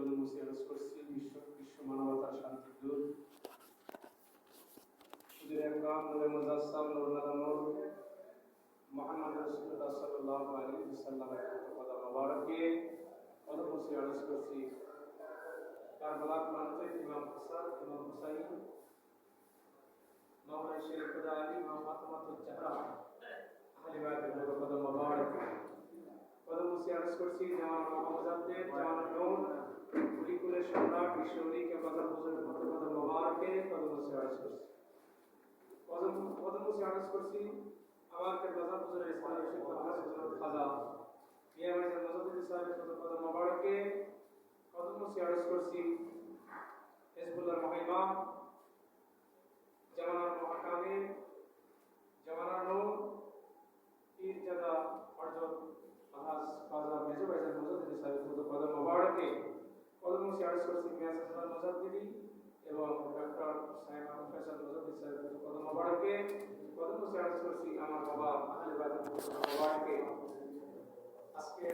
কদমসি আরজ করছি বিশ্ব মানবতার শান্তির দূত হুজুর আকরাম নূরে মুজাসসাম নূরুল নূর মুহাম্মদ রাসূলুল্লাহ সাল্লাল্লাহু আলাইহি ওয়াসাল্লামের কদম মোবারকে কদমসি আরজ করছি কারবালার প্রান্তে ইমাম হাসান ইমাম হুসাইন মাওলানা শেখ খুদা আলী ইমাম ফাতেমাতুজ জাহরা আহলে বাইতের কদম মোবারক কদমসি আরজ করছি জামান মুজাদ্দিদ জামান নূর কুলিকুলের সম্রাট বিশ্বলী কেবলাদার হুজুরের কদম মোবারকে কদমসি আরজ করছি কদমসি আরজ করছি আমার কেবলাদার হুজুরের ইসলামী শেখ হযরত খাজা মিয়া ভাইজান মুজাদ্দিদ সাহেবের কদম মোবারকে কদমসি আরজ করছি হিজবুল্লাহর মহিমা জামানার মহাকামে জামানার নূর পীরজাদা হযরত আলহাজ খাজা মেজো ভাইজান মুজাদ্দিদ সাহেবের কদম মোবারকে কদমসি আরজ করছি মিয়া হাসান মুজাদ্দিদি এবং ডক্টর সাইয়েদ আবুল ফয়সাল মুজাদ্দিদ সাহেবের কদম মোবারকে কদমসি আরজ করছি আমার বাবা আহলে বাইতের কদম মোবারকে। আজকে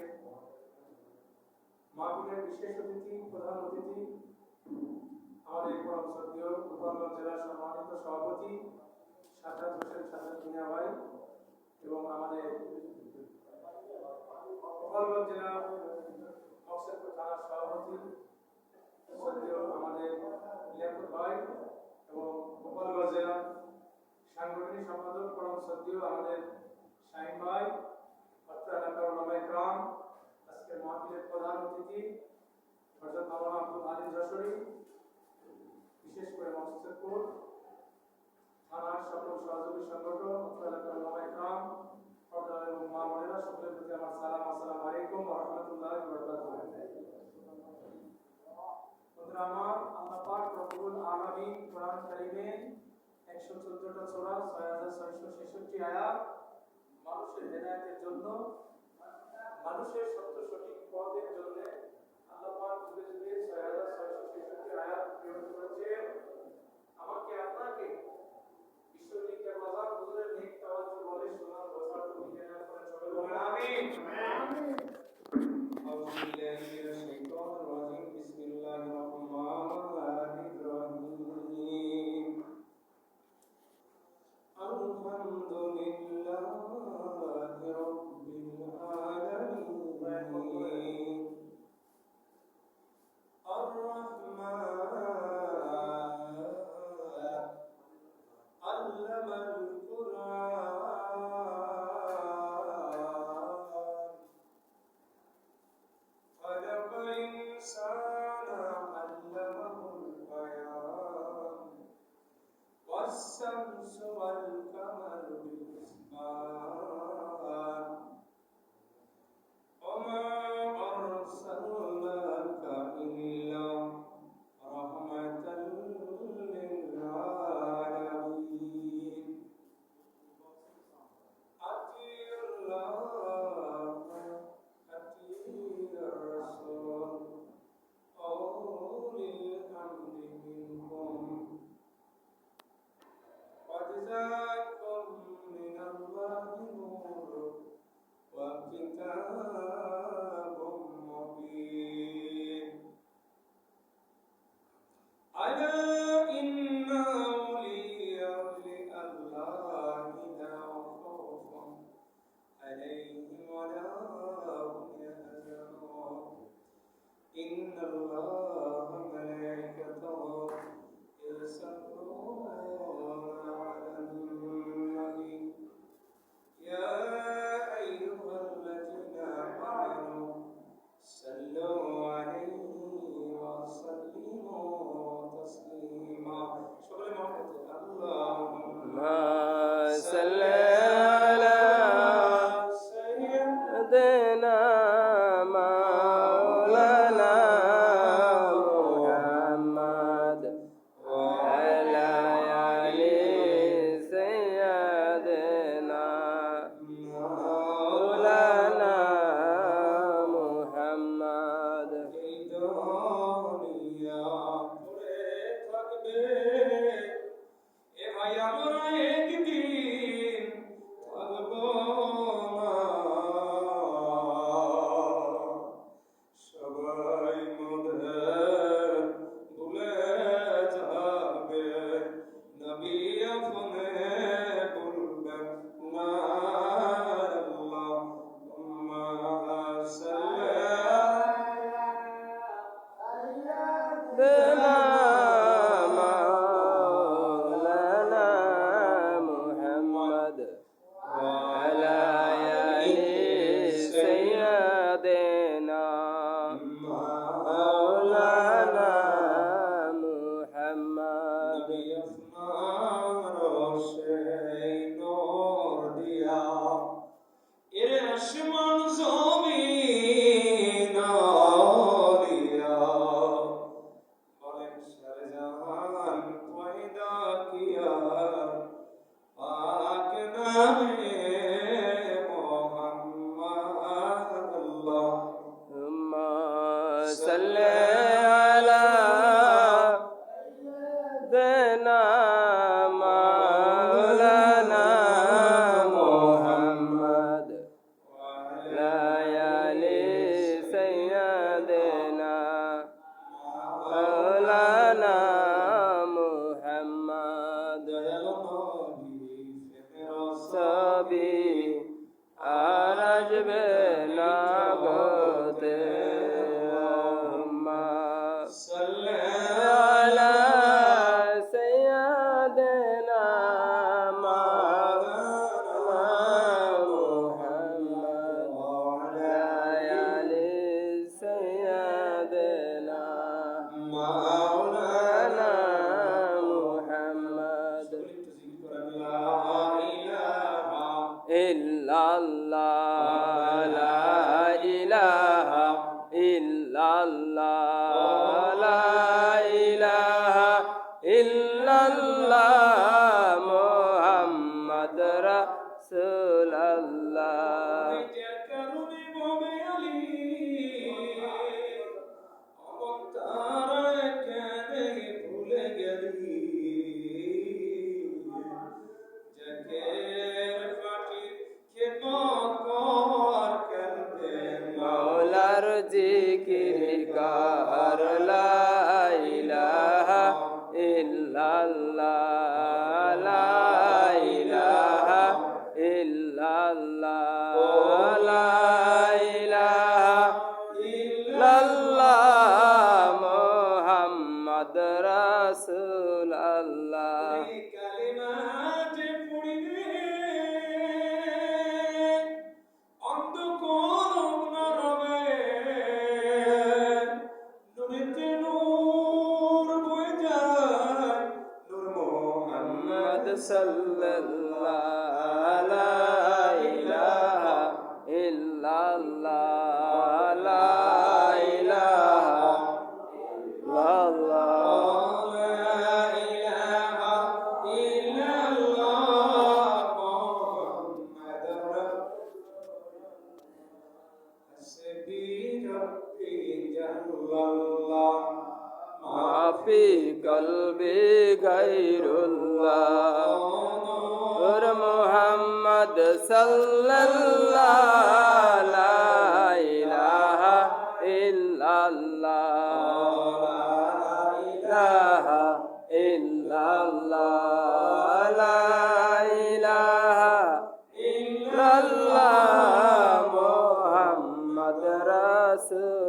মাহফিলের বিশেষ অতিথি প্রধান অতিথি আমাদের পরম শ্রদ্ধেয় গোপালগঞ্জ জেলার সম্মানিত সভাপতি সাজ্জাদ হোসেন সাজ্জাদ মিয়া ভাই এবং আমাদের গোপালগঞ্জ জেলা মকসেদপুর থানার সভাপতি শ্রদ্ধেয় আমাদের লিয়াকত ভাই এবং গোপালগঞ্জ জেলা সাংগঠনিক সম্পাদক পরম শ্রদ্ধেয় আমাদের শাহিন ভাই অত্র এলাকার ওলামা ইকরাম, আজকের মাহফিলের প্রধান অতিথি হযরত মাওলানা আব্দুল আলিম যশোরী, বিশেষ করে মকসেদপুর থানার সকল সহযোগী সংগঠন অত্র এলাকার ওলামা ইকরাম এবং মা বোনেরা সকলের প্রতি আমার সালাম। আসসালামু আলাইকুম ওয়া রাহমাতুল্লাহি ওয়া বারাকাতুহু। বন্ধুরা আমার, আল্লাহ পাক রব্বুল আলামিন কোরআন কারীমে 114টা সূরা 6666 আয়াত মানুষের হেদায়েতের জন্য, মানুষের সত্য সঠিক পথের জন্য আল্লাহ পাক যুগে যুগে 6666 আয়াত প্রেরণ করেছেন। আমাকে আপনাকে বিশ্বনবী কেবলাদার হুজুরের নেক তাওয়াজ্জুহ বলে শোনার বোঝার তৌফিক দান করেন। সবাই বলেন আমিন। আউযু বিল্লাহি মিনাশ শাইতানির রাজিম। বিসমিল্লাহির রহমানির রহিম। আলহামদুলিল্লাহি রাব্বিল আলামিন। صل على سيدنا مولانا محمد وعلى آل سيدنا مولانا محمد সবই আর আসবে না গতে আলা সাইয়্যিদিনা মাওলানা মুহাম্মদ ওয়া আলি সাইয়্যিদিনা মাওলানা মুহাম্মদ ইল্লাল্লাহ লা ইলাহা ইল্লাল্লাহ লা ইলাহা ইল্লাল্লাহ মুহাম্মদ রাসূলুল্লাহ মৌলার জিকির কর লা ইলাহা ইল্লাল্লাহ লা ইলাহা ইল্লাল্লাহ লা ইলাহা ইল্লাল্লাহ মুহাম্মদ রাসূলুল্লাহ sallallahu la ilaha illallah la ilaha illallah la ilaha illallah muhammadur rasulullah মাফি কলবে গায়রুল্লাহ নূর মুহাম্মদ সাল্লাল্লাহু লা ইলাহা ইল্লাল্লাহ লা ইলাহা ইল্লাল্লাহ লা ইলাহা ইল্লাল্লাহ মুহাম্মদ রাসূলুল্লাহ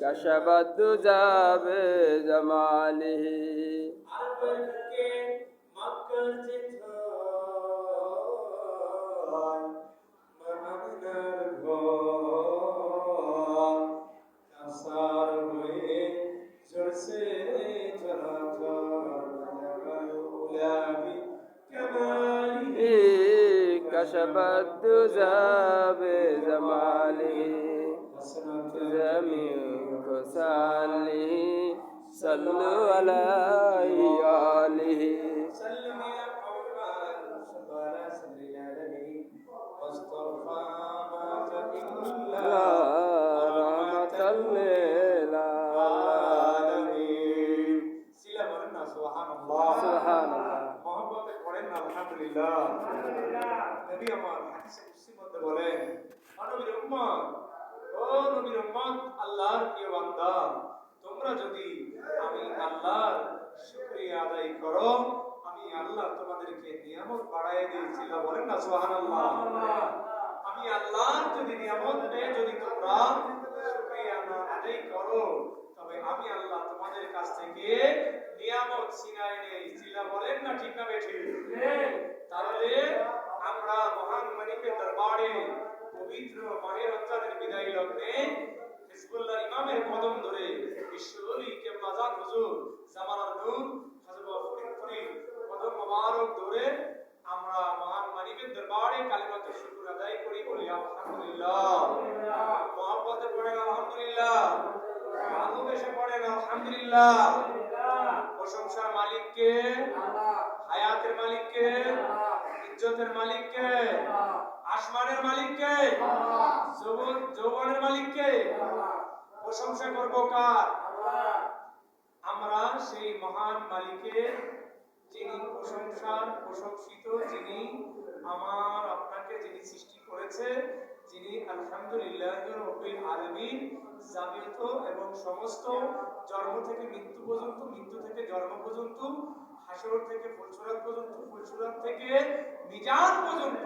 كشف الدجى بجماله আরবকে মক্কার চিত্রায় মদিনার ঘর কাসার হয়ে ঝরছে ঝরাঝর উলাবি কামালি كشف الدجى بجماله جميع كساله صلوا عليه وآله سلم يا قوم على صدر العالمين واصطفى ما إلا رحمة للعالمين سيلا مرنا سبحان الله سبحان الله محبت করেন আলহামদুলিল্লাহ নবী আমার হাদিসে কুদসির মধ্যে বলেন নবীর উম্মত ও নবীর উম্মত আল্লাহর প্রিয় বান্দা তোমরা যদি আমি আল্লাহর শুকরিয়া আদায় করো আমি আল্লাহ তোমাদেরকে নিয়ামত বাড়ায় দিয়েছি বলেন না সুবহানাল্লাহ আমি আল্লাহর যদি নিয়ামত পেয়ে যদি তোমরা শুকরিয়া না আদায় করো তবে আমি আল্লাহ তোমাদের কাছ থেকে নিয়ামত ছিনায় নেই চিল্লা বলেন না ঠিক না বেঠিক তাহলে আমরা মহান মালিকের দরবারে পবিত্র মাহে রমজানের বিদায় লগ্নে হিজবুল্লাহ ইমামের কদম ধরে বিশ্বনবী কিবলাজাত হুজুর জামানার নূর হযরত ফরিদপুরি কদম মোবারক ধরে আমরা মহান মালিকের দরবারে কালিমাতুশ শুকর আদায় করি বলি আলহামদুলিল্লাহ মুহাব্বতে পড়েন আলহামদুলিল্লাহ ভালোবেসে পড়েন আলহামদুলিল্লাহ প্রশংসার মালিক কে আল্লাহ হায়াতের মালিক কে আল্লাহ ইজ্জতের মালিক কে আল্লাহ আসমানের মালিক কে আল্লাহ যৌবনের মালিক কে আল্লাহ প্রশংসা করব কার আল্লাহ আমরা সেই মহান মালিকের যিনি প্রশংসার প্রশংসিত যিনি আমার আপনাকে যিনি সৃষ্টি করেছে যিনি আলহামদুলিল্লাহি রাব্বিল আলামিন জাবিত এবং সমস্ত জন্ম থেকে মৃত্যু পর্যন্ত মৃত্যু থেকে জন্ম পর্যন্ত হাসর থেকে ফুলসুরাত পর্যন্ত ফুলসুরাত থেকে মিজান পর্যন্ত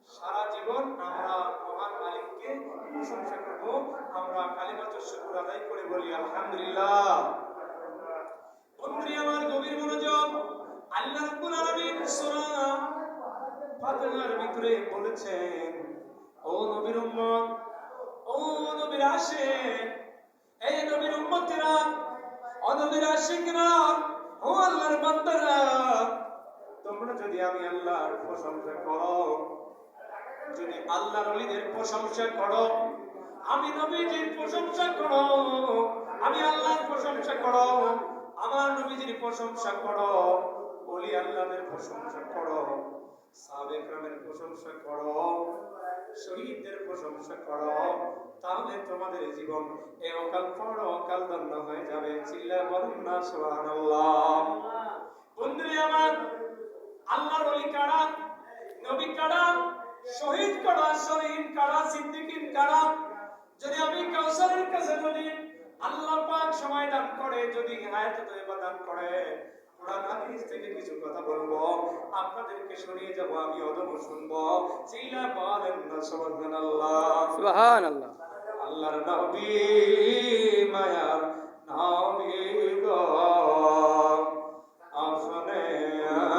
সারা জীবন আমরা মহান মালিককে প্রশংসা করব আমরা কালিমাতুশ শুকর আদায় করে বলি আলহামদুলিল্লাহ বন্ধুরা আমার গভীর মনোযোগ আল্লাহ রাব্বুল আলামিন সূরা ফাতিহার ভিতরে বলেছেন ও নবীর উম্মত ও নবীর আশিক এই নবীর উম্মতেরা ও নবীর আশিকরা ও আল্লাহর বান্দারা তোমরা যদি আমি আল্লাহর প্রশংসা করো যদি আল্লাহর ওলিদের প্রশংসা করো আমি নবীজির প্রশংসা করো আমি আল্লাহর প্রশংসা করো আমার নবীজির প্রশংসা করো ওলি আল্লাহদের প্রশংসা করো সাহাবে کرامের প্রশংসা করো শহীদদের প্রশংসা করো তাহলে তোমাদের জীবন এই অকাল পরকাল ধন্য হয়ে যাবে চিল্লা বলুন না সুবহানাল্লাহ বন্ধুরা আমার আল্লাহর ওলি কারা নবী কারা শহীদ কারা শহীদ কারা সিদ্দিকিন কারা যদি আমি কাউসারের কাছে যদি আল্লাহ পাক সময় দান করে যদি হায়াত তয়বা দান করে কোরআন হাদিস থেকে কিছু কথা বলবো আপনাদেরকে শুনিয়ে যাব আমি অদম শুনবো চিল্লা বলেন না সুবহানাল্লাহ সুবহানাল্লাহ আল্লাহর নবী মায়ার নবী গো আপনি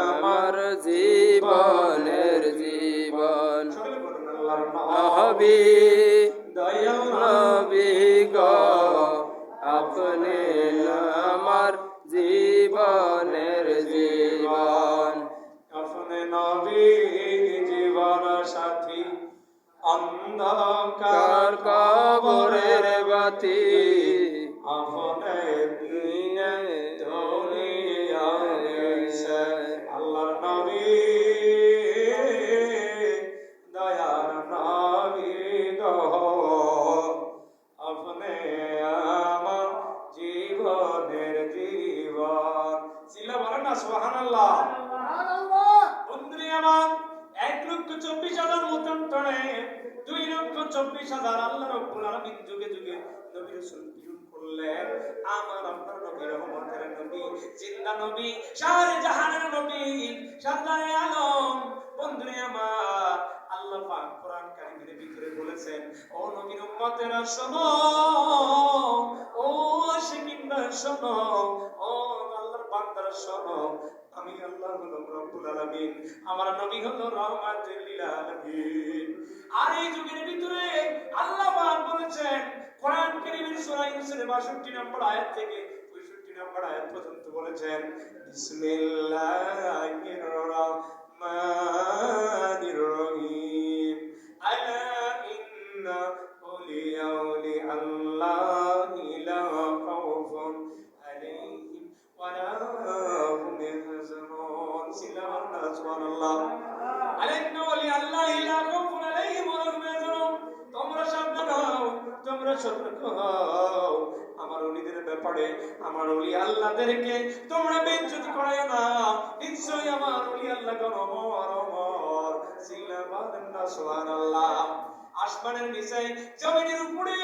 আমার জীবনের জীবন সকলে বলুন আল্লাহর নবী দয়াল নবী গো আপনি আমার জীবনের জীবন আপনি নবী জীবন সাথী অন্ধকার কার কবরের বাতি আপনি দিনে দুনিয়ায় এসে আল্লাহর নবী দয়ার নবী গো আপনি আমার জীবনের জীবন চিল্লা বলেন না সুবহানাল্লাহ বন্ধুরা আমার 1,24,000 মতান্তরে 2,24,000 আল্লাহ রাব্বুল আলামিন যুগে যুগে নবী রাসূল প্রেরণ করলেন আমার আপনার নবী রহমতের নবী জিন্দা নবী সারে জাহানের নবী সারদারে আলম বন্ধুরা আমার আল্লাহ পাক কোরআন কারীমের ভিতরে বলেছেন ও নবীর উম্মতেরা শোনো শোনো, ও আল্লাহর বান্দারা শোনো, আমি আল্লাহ হলো রব্বুল আলামিন, আমার নবী হলো রহমাতুল লিল আলামিন। আর এই যুগের ভিতরে আল্লাহ পাক বলেছেন কোরআন কারীমের সূরা ইউনূসের 62 নম্বর আয়াত থেকে 65 নম্বর আয়াত পর্যন্ত বলেছেন, বিসমিল্লাহির রহমানির রহিম, আলা ইন্না আউলিয়া আল্লাহি লা খাউফুন আলাইহিম ওয়া লা হুম ইয়াহজানুন। সুবহানাল্লাহ। আলা ইন্না আউলিয়া আল্লাহি লা খাউফুন আলাইহিম ওয়া লা হুম ইয়াহজানুন। তোমরা সাবধান হও, তোমরা সতর্ক হও, আমার ওলিদের ব্যাপারে, আমার ওলি আল্লাহদেরকে তোমরা বেইজ্জতি করায় না। নিশ্চয়ই আমার ওলি আল্লাহগণ অমর অমর। সিল্লাল্লাহু সুবহানাল্লাহ। আসমানের নিচে জমিনের উপরে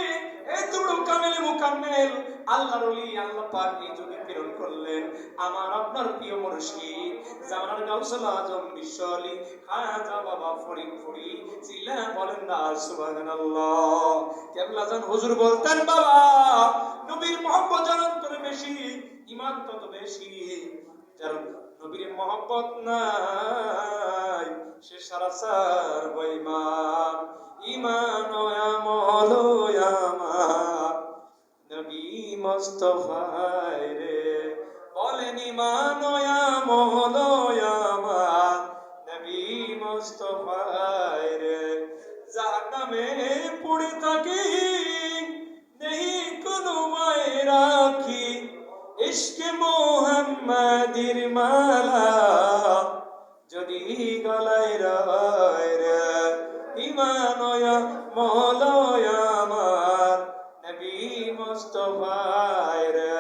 এই দুটো কামেল মুকাম্মেল আল্লাহর ওলি আল্লাহ পাক এই যুগে প্রেরণ করলেন আমার আপনার প্রিয় মুর্শিদ জামানার গাউসুল আজম বিশ্ব আলী খাজা বাবা ফরিদ ফুরি। চিল্লা বলেন না সুবহানাল্লাহ। কেবলা জান হুজুর বলতেন, বাবা নবীর মহব্বত জানান করে বেশি, ঈমান তত বেশি। যার নবীর মহব্বত নাই সে সারাসার বেঈমান। ঈমান আমল আমার নবী মুস্তাফায় রে, বলেন ঈমান আমল আমার নবী মুস্তাফায় রে। জাহান্নামে পড়ে থাকি নেই কোনো মায় রাখি, ইশকে মুহাম্মাদির মালা যদি গলায় রয় রে। ঈমান আমল আমার নবী মুস্তাফায় রে।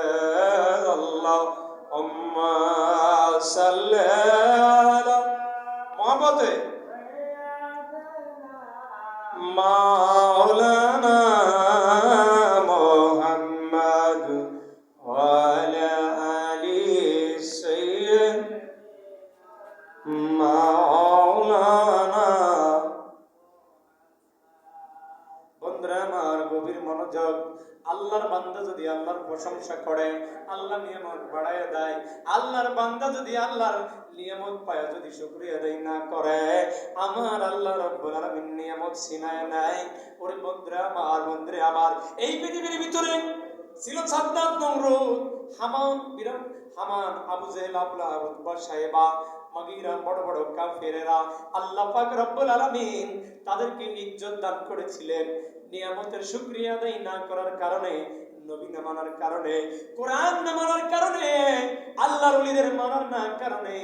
আল্লাহুম্মা সাল্লি আলা মুহাম্মাদে মাওলানা মুহাম্মদ ওয়া আলা আলি সাইয়্যিদিনা মাওলানা। বন্ধুরা আমার, গভীর মনোযোগ। আল্লাহর বান্দা যদি আল্লাহর প্রশংসা করে, আল্লাহ নিয়ামত বাড়ায় দেয়। আল্লাহর বান্দা যদি আল্লাহর নিয়ামত পায় যদি শুকরিয়া আদায় না করে, আমার আল্লাহ রাব্বুল আলামিন নিয়ামত ছিনায় নেয়। ওরে বন্ধুরা আমার, বন্ধুরে আমার, এই পৃথিবীর ভিতরে ছিল সাদ্দাত, নমরুদ, হামান, আবু জেহেল, আবু লাহাব, উতবা, সাইবা, মাগীরা, বড় বড় কাফেরেরা আল্লাহ পাক রব্বুল আলামিন তাদেরকে ইজ্জত দান করেছিলেন। নিয়ামতের শুকরিয়া আদায় না করার কারণে, নবী না মানার কারণে, কোরআন না মানার কারণে, আল্লাহর ওলিদের মানার না কারণে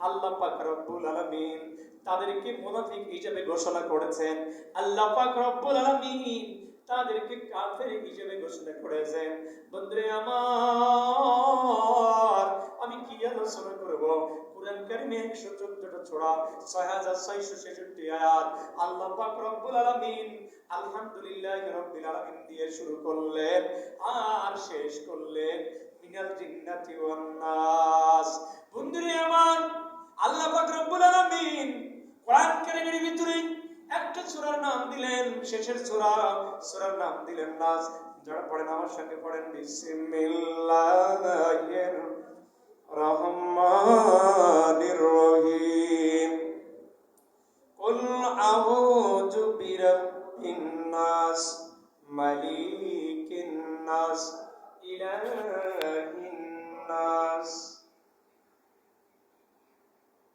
আল্লাহ পাক রব্বুল আলামিন তাদেরকে মুনাফিক হিসেবে ঘোষণা করেছেন। আল্লাহ পাক রব্বুল আলামিন তাদেরকে কাফের হিসেবে ঘোষণা করেছেন। বন্ধুরে আমার, আমি কি আলোচনা করব? কুরআন কারীমে 114টা সূরা, 6666 আয়াত। আল্লাহ পাক রব্বুল আলামিন আলহামদুলিল্লাহি রাব্বিল আলামিন দিয়ে শুরু করলেন আর শেষ করলেন মিনাল জিন্নাতি ওয়ান নাস। বন্ধুরে আমার, আল্লাহ পাক রব্বুল আলামিন কোরআন কারীমের ভিতরে একটা সূরার নাম দিলেন, শেষের সূরার নাম দিলেন নাস। যারা পড়েন আমার সঙ্গে পড়েন, বিসমিল্লাহির রহমানির রহিম। কুল আউযু বিরাব্বিন নাস, মালিকিন নাস, ইলাহিন নাস।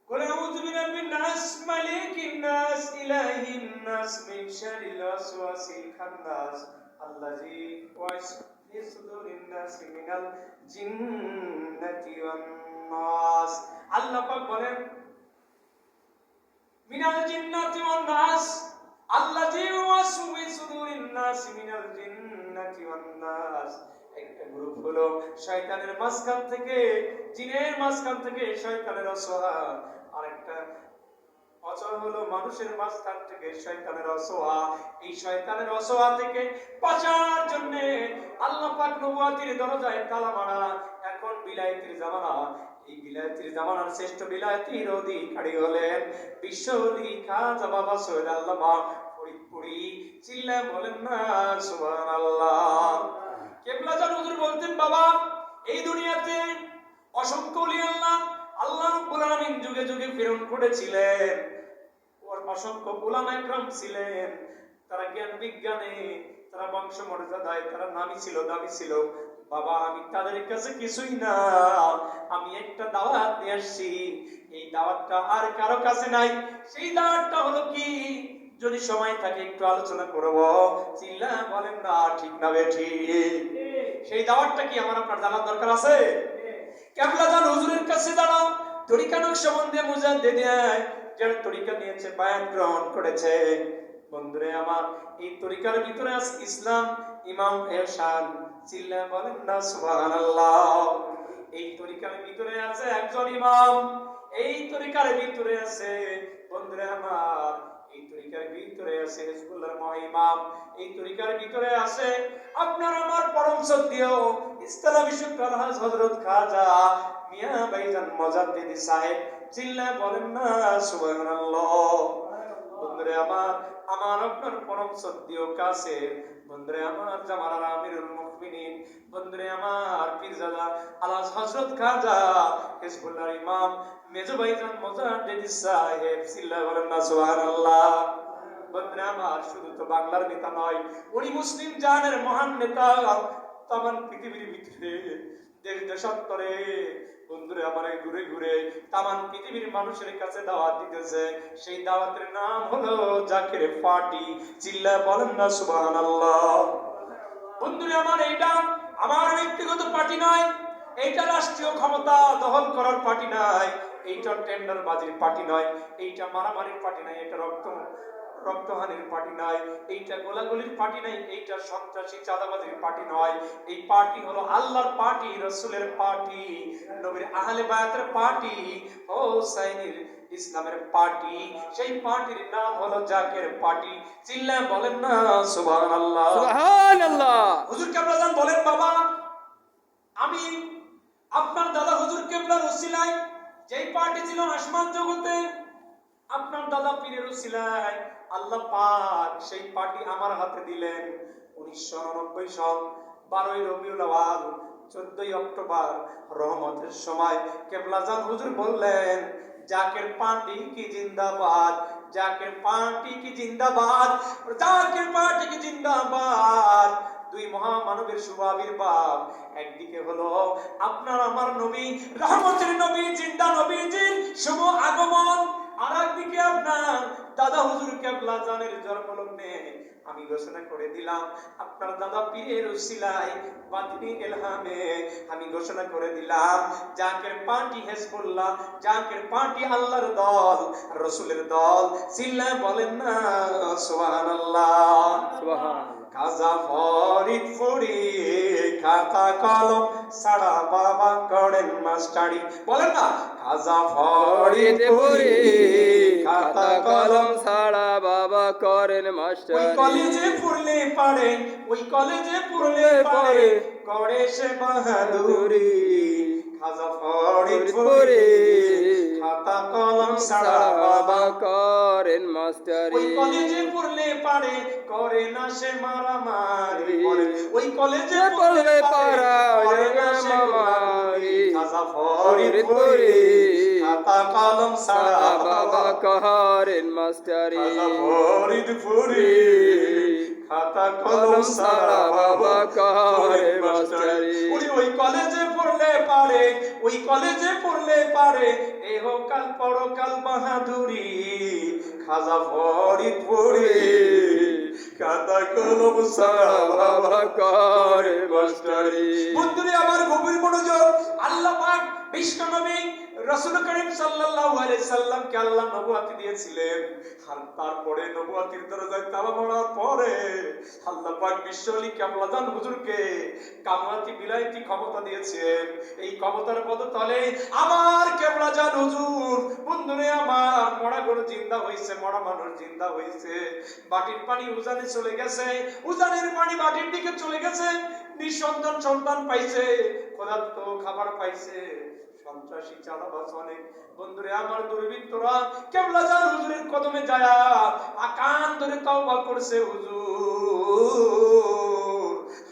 কুল আউযু বিরাব্বিন নাস, মালিকিন নাস, ইলাহিন নাস, মিন শারিল ওয়াসওয়াসিল খান্নাস, আল্লাযী ওয়াসফি সুদুরিন নাস মিনাল জিন্নাতি ওয়ান নাস। আল্লাহ পাক বলেন মিনাল জিন্নাতি ওয়ান নাস, আল্লাযী ওয়াসফি সুদুরিন নাস মিনাল জিন্নাতি ওয়ান নাস। একটা গ্রুপ হলো শয়তানের মাঝখান থেকে, জিনের মাঝখান থেকে শয়তানের অসহা। আরেকটা অচল হলো মানুষের মাঝখান থেকে শয়তানের অসহা। এই শয়তানের অসহা থেকে বাঁচার জন্য আল্লাহ পাক নবুয়তের দরজায় তালা মারা। এখন বিলায়েতের জামানা, এই বিলায়েতের জামানার শ্রেষ্ঠ বিলায়েতের অধিকারী হলেন বিশ্ব অলি খাজা বাবা সৈয়দ আল্লামা ফরিদপুরি। চিল্লায় বলেন না সুবহানাল্লাহ। কেবলা জান হুজুর বলতেন, বাবা এই দুনিয়াতে অসংখ্য ওলি আল্লাহ আল্লাহ রাব্বুল আলামিন যুগে যুগে প্রেরণ করেছিলেন। ওর অসংখ্য উলামা ইকরাম ছিলেন, তারা জ্ঞান বিজ্ঞানে, তারা বংশ মর্যাদায় তারা নামি ছিল, দামি ছিল। বাবা আমি তাদের কাছে কিছুই না, আমি একটা দাওয়াত নিয়ে আসছি। এই দাওয়াতটা আর কারো কাছে নাই। সেই দাওয়াতটা হলো কি, যদি সময় থাকে একটু আলোচনা করব। চিল্লা বলেন না ঠিক না বেঠিক? সেই দাওয়াতটা কি আমার আপনার জানার দরকার আছে? কেবলা জান হুজুরের কাছে দাঁড়াও, তরিকা নকশবন্দি মুজাদ্দিদ দেয় যারা তরিকা নিয়েছে, বায়াত গ্রহণ করেছে। বন্ধুরে আমার, এই তরিকার ভিতরে আছে ইসলাম, ইমাম এরশাদ। চিল্লা বলেন না সুবহানাল্লাহ? এই তরিকার ভিতরে আছে একজন ইমাম, এই তরিকার ভিতরে আছে বন্ধুরে আমার, এই তরিকার ভিতরে আছে হিজবুল্লাহর মহাইমাম, এই তরিকার ভিতরে আছে আপনার আমার পরম শ্রদ্ধেয় ইসলামী শুকর আলহাজ হযরত খাজা মিয়া ভাইজান মুজাদ্দিদ সাহেব। চিল্লা বলেন না সুবহানাল্লাহ? বন্ধুরে আমার, আমার আপনার পরম শ্রদ্ধেয় কাছে বন্ধুরে আমার জামালার আমিরুল মুমিনিন, বন্ধুরে আমার পীরজাদা আলহাজ হযরত খাজা হিজবুল্লাহর ইমাম মেজো ভাইজান মুজাদ্দিদ সাহেব। চিল্লা বলেন না সুবহানাল্লাহ? বন্ধুরে আমার, শুধু তো বাংলার নেতা নয়, উনি মুসলিম জানের মহান নেতা। তামান পৃথিবীর ভিতরে দেশ দেশান্তরে বন্ধুরে আমার ঘুরে ঘুরে তামান পৃথিবীর মানুষের কাছে দাওয়াত দিতেছে। সেই দাওয়াতের নাম হলো জাকের পার্টি। চিল্লা বলেন না সুবহানাল্লাহ? বন্ধুরে আমার, এইটা আমার ব্যক্তিগত পার্টি নয়, এইটা রাষ্ট্রীয় ক্ষমতা দখল করার পার্টি নয়, এইটা টেন্ডার বাজির পার্টি নয়, এইটা মারামারির পার্টি নয়, এটা রক্তহানির পার্টি নয়, এইটা গোলাগুলির পার্টি নাই, এইটা সন্ত্রাসী চাঁদাবাজির পার্টি নয়। এই পার্টি হলো আল্লাহর পার্টি, রাসূলের পার্টি, নবীর আহলে বায়াতের পার্টি, হোসাইনের ইসলামের পার্টি। সেই পার্টির নাম হলো জাকের পার্টি। চিল্লা বলেন না সুবহানাল্লাহ? সুবহানাল্লাহ। হুজুর কেবলা জান বলেন, বাবা আমি আপনার দাদা হুজুর কেবলার উসিলায় যেই পার্টি ছিল আসমান জগতে, আপনার দাদা পীরের উসিলায় আল্লাহ পাক সেই পার্টি আমার হাতে দিলেন। 1999 সাল 12ই রবিউল আওয়াল 14ই অক্টোবর রহমতের সময় কেবলা জান হুজুর বললেন, জাকের পার্টি কি জিন্দাবাদ, জাকের পার্টি কি জিন্দাবাদ, জাকের পার্টি কি জিন্দাবাদ। দুই মহামানবের শুভ আবির্ভাব, একদিকে হলো আপনার আমার নবী রহমতের নবী জিন্দা নবীজির শুভ আগমন, আর একদিকে আপনার দাদা হুজুর কেবলা জানের জন্মলগ্নে আমি ঘোষণা করে দিলাম, আপনার দাদা পীরের উসিলায় বাতিনি ইলহামে আমি ঘোষণা করে দিলাম, জাকের পার্টি হিজবুল্লাহ, জাকের পার্টি আল্লাহর দল, রাসূলের দল। চিল্লা বলেন না সুবহানাল্লাহ? সুবহানাল্লাহ। খাজা ফরিদপুরি খাতা কলম সারা বাবা করেন মাস্টারি। বলেন না, খাজা ফরিদপুরি খাতা কলম ছাড়া বাবা করেন ওই মাস্টারি। কলেজে পড়লে পারে, ওই কলেজে পড়লে পারে করে সে বাহাদুরি। খাজা ফরিদপুরি খাতা কলম সারা বাবা করেন ওই মাস্টারি। কলেজে পড়লে পারে করে না সে মারামারি। ওই কলেজে পড়লে পড়লে পারা করে না সে মারামারি। খাজা ফরিদপুরি খাতা কলম সারা বাবা করেন মাস্টারি। খাজা ফরিদপুরি খাতা কলম সারা বাবা করেন মাস্টারি। ওই কলেজে পড়লে পারে, ওই কলেজে পড়লে পারে এহ কাল পরকাল বাহাদুরি। খাজা ফরিদপুরি খাতা কলম সারা বাবা করেন মাস্টারি। বন্ধুরে আমার গভীর মনোযোগ, আল্লাহ পাক বিশ্ব নবী রাসূল করিম সাল্লাল্লাহু আলাইহি সাল্লামকে আল্লাহ নবুয়ত দিয়েছিলেন। আর তারপরে নবুয়তের দরজায় তালা মারার পরে আল্লাহ পাক বিশ্বলি কেবলা জান হুজুরকে কামরাতি বিলাইতি ক্ষমতা দিয়েছেন। এই ক্ষমতার পদতলে আমার কেবলা জান হুজুর বন্ধুরে আমার মরা গরু জিন্দা হইছে, মরা মানুষ জিন্দা হইছে, বাটির পানি উজানে চলে গেছে, উজানের পানি বাটির দিকে চলে গেছে, নিঃসন্তান সন্তান পাইছে, ক্ষুধার্ত খাবার পাইছে, সন্ত্রাসী চাঁদাবাজ অনেক। বন্ধুরে আমার দুর্বৃত্তরা কেবলা জান হুজুরের কদমে যায়া আকান ধরে তওবা করছে, হুজুর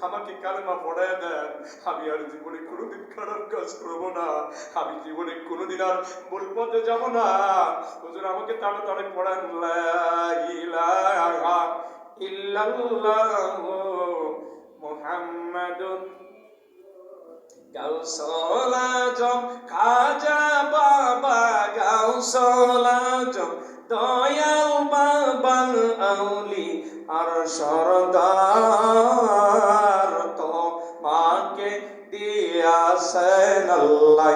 আমাকে কালেমা পড়ায় দেন, আমি আর জীবনে কোনোদিন খারাপ কাজ করবো না, আমি জীবনে কোনোদিন আর ভুল পথে যাব না। হুজুর আমাকে তাড়াতাড়ি পড়ান, লা ইলাহা ইল্লাল্লাহু মুহাম্মাদুন গাউসুল আজম খাজা বাবা, গাউসুল আজম দয়াল বাবা আউলি আর সরদার, তোমাকে দিয়াছেন আল্লাহ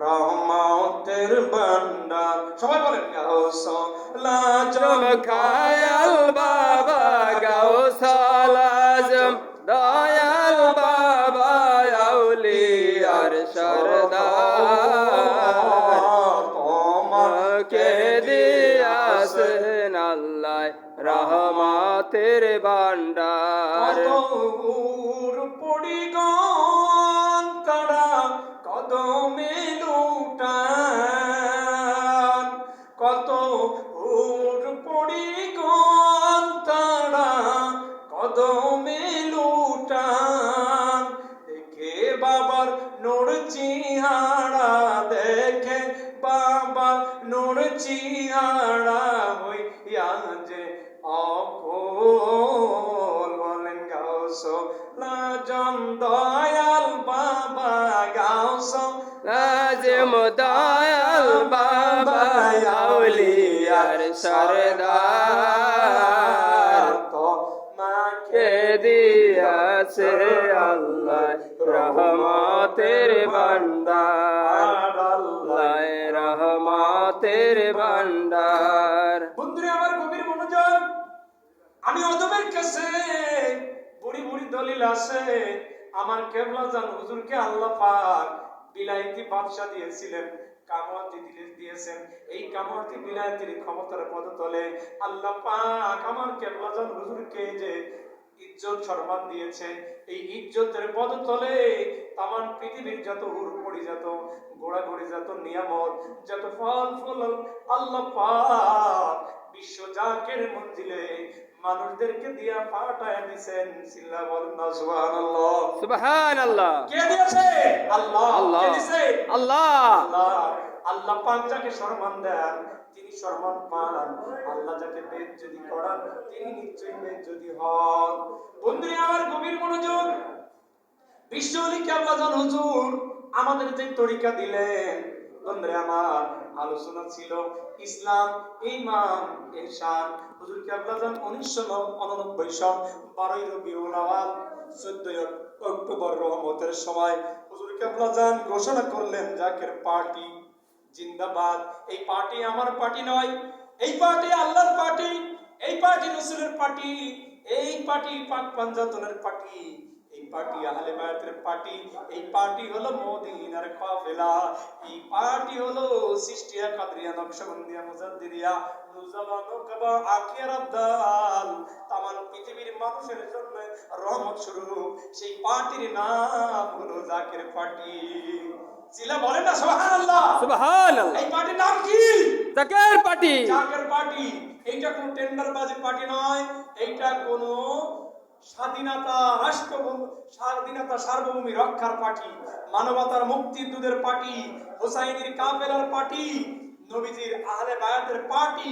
রহমতের ভান্ডার। সবাই বলেন গাউসুল আজম খায়াল বাবা গাউসাল আজম দয়াল বাবা আউলিয়ার সরদার, তোমাকে দিয়াছেন আল্লাহ রহমতের ভান্ডার। কতগুর পড়িগণ তারা কদমে লুটান, কত হুর পড়িগণ তারা কদমে লুটান। দেখে বাবার নূর চেহারা, দেখে বাবার নূর চেহারা হইয়া যে অকুল, বলেন গাউসুল আজম দয়াল বাবা, গাউসুল লাজিম দয়াল বাবা আউলিয়ার সরদার, তোমাকে দিয়াছে আল্লাহ রহমতের ভান্ডার, আল্লাহ রহমতের ভান্ডার। বন্ধুরে আমার গভীর মনোযোগ, আমি অদমের কাছে বুড়ি বুড়ি দলিল আছে। আমার কেবলা জান হুজুরকে আল্লাহ পাক বিলাইতি বাদশা দিয়েছিলেন, কামতি দিয়েছেন। এই কামতি বিলাইতির ক্ষমতার পদতলে আল্লাহ পাক আমার কেবলা জান হুজুরকে যে ইজ্জত সম্মান দিয়েছে, এই ইজ্জতের পদতলে তামান পৃথিবীর যত হুড়পড়ি, যত গোড়াগড়ি, যত নিয়ামত, যত ফল ফুল আল্লাহ পাক বিশ্ব জাকের মঞ্জিলে মানুষদেরকে দিয়া পাঠায় দিয়েছেন। সিল্লা বলেন না সুবহানাল্লাহ। সুবহানাল্লাহ। কে দিয়েছে? আল্লাহ। আল্লাহ। কে দিয়েছে? আল্লাহ। আল্লাহ। আল্লাহ পাক যাকে সম্মান দেন তিনি সম্মান পান, আল্লাহ যাকে বেইজ্জতি করান তিনি নিশ্চয়ই বেইজ্জতি হন। বন্ধুরা আমার গভীর মনোযোগ, বিশ্বলি কেবলা জান হুজুর আমাদের যে তরিকা দিলেন, বন্ধুরা আমার আলোচনা ছিল ইসলাম, ঈমান, ইহসান। হুজুর কেবলা জান 1989 সাল 12 রবিউল আউয়াল 14 অক্টোবর রহমতের সময় হুজুর কেবলা জান ঘোষণা করলেন জাকের পার্টি জিন্দাবাদ। এই পার্টি আমার পার্টি নয়, এই পার্টি আল্লাহর পার্টি, এই পার্টি রাসূলের পার্টি, এই পার্টি পাক পাঞ্জাতনের পার্টি, এই পার্টি আহলে বায়াতের পার্টি, এই পার্টি হলো মদিনার কাফেলা, এই পার্টি হলো সিস্টিয়া, কাদরিয়া, নকশবন্দিয়া, মুজাদ্দিদিয়া, নুজাবা, নকবা, আখিরাত দাল, তামাম পৃথিবীর মানুষের জন্য রহমত স্বরূপ সেই পার্টির নাম হলো জাকের পার্টি। জিলা বলেন না সুবহানাল্লাহ। সুবহানাল্লাহ। এই পার্টির নাম কি? জাকের পার্টি। জাকের পার্টি। এইটা কোন টেন্ডারবাজি পার্টি নয়, এইটা কোন স্বাধীনতা স্বাধীনতা সার্বভৌমি রক্ষার পার্টি, মানবতার মুক্তির দুধের পার্টি, হোসাইনের কাফেলার পার্টি, নবীজির আহলে বায়াতের পার্টি।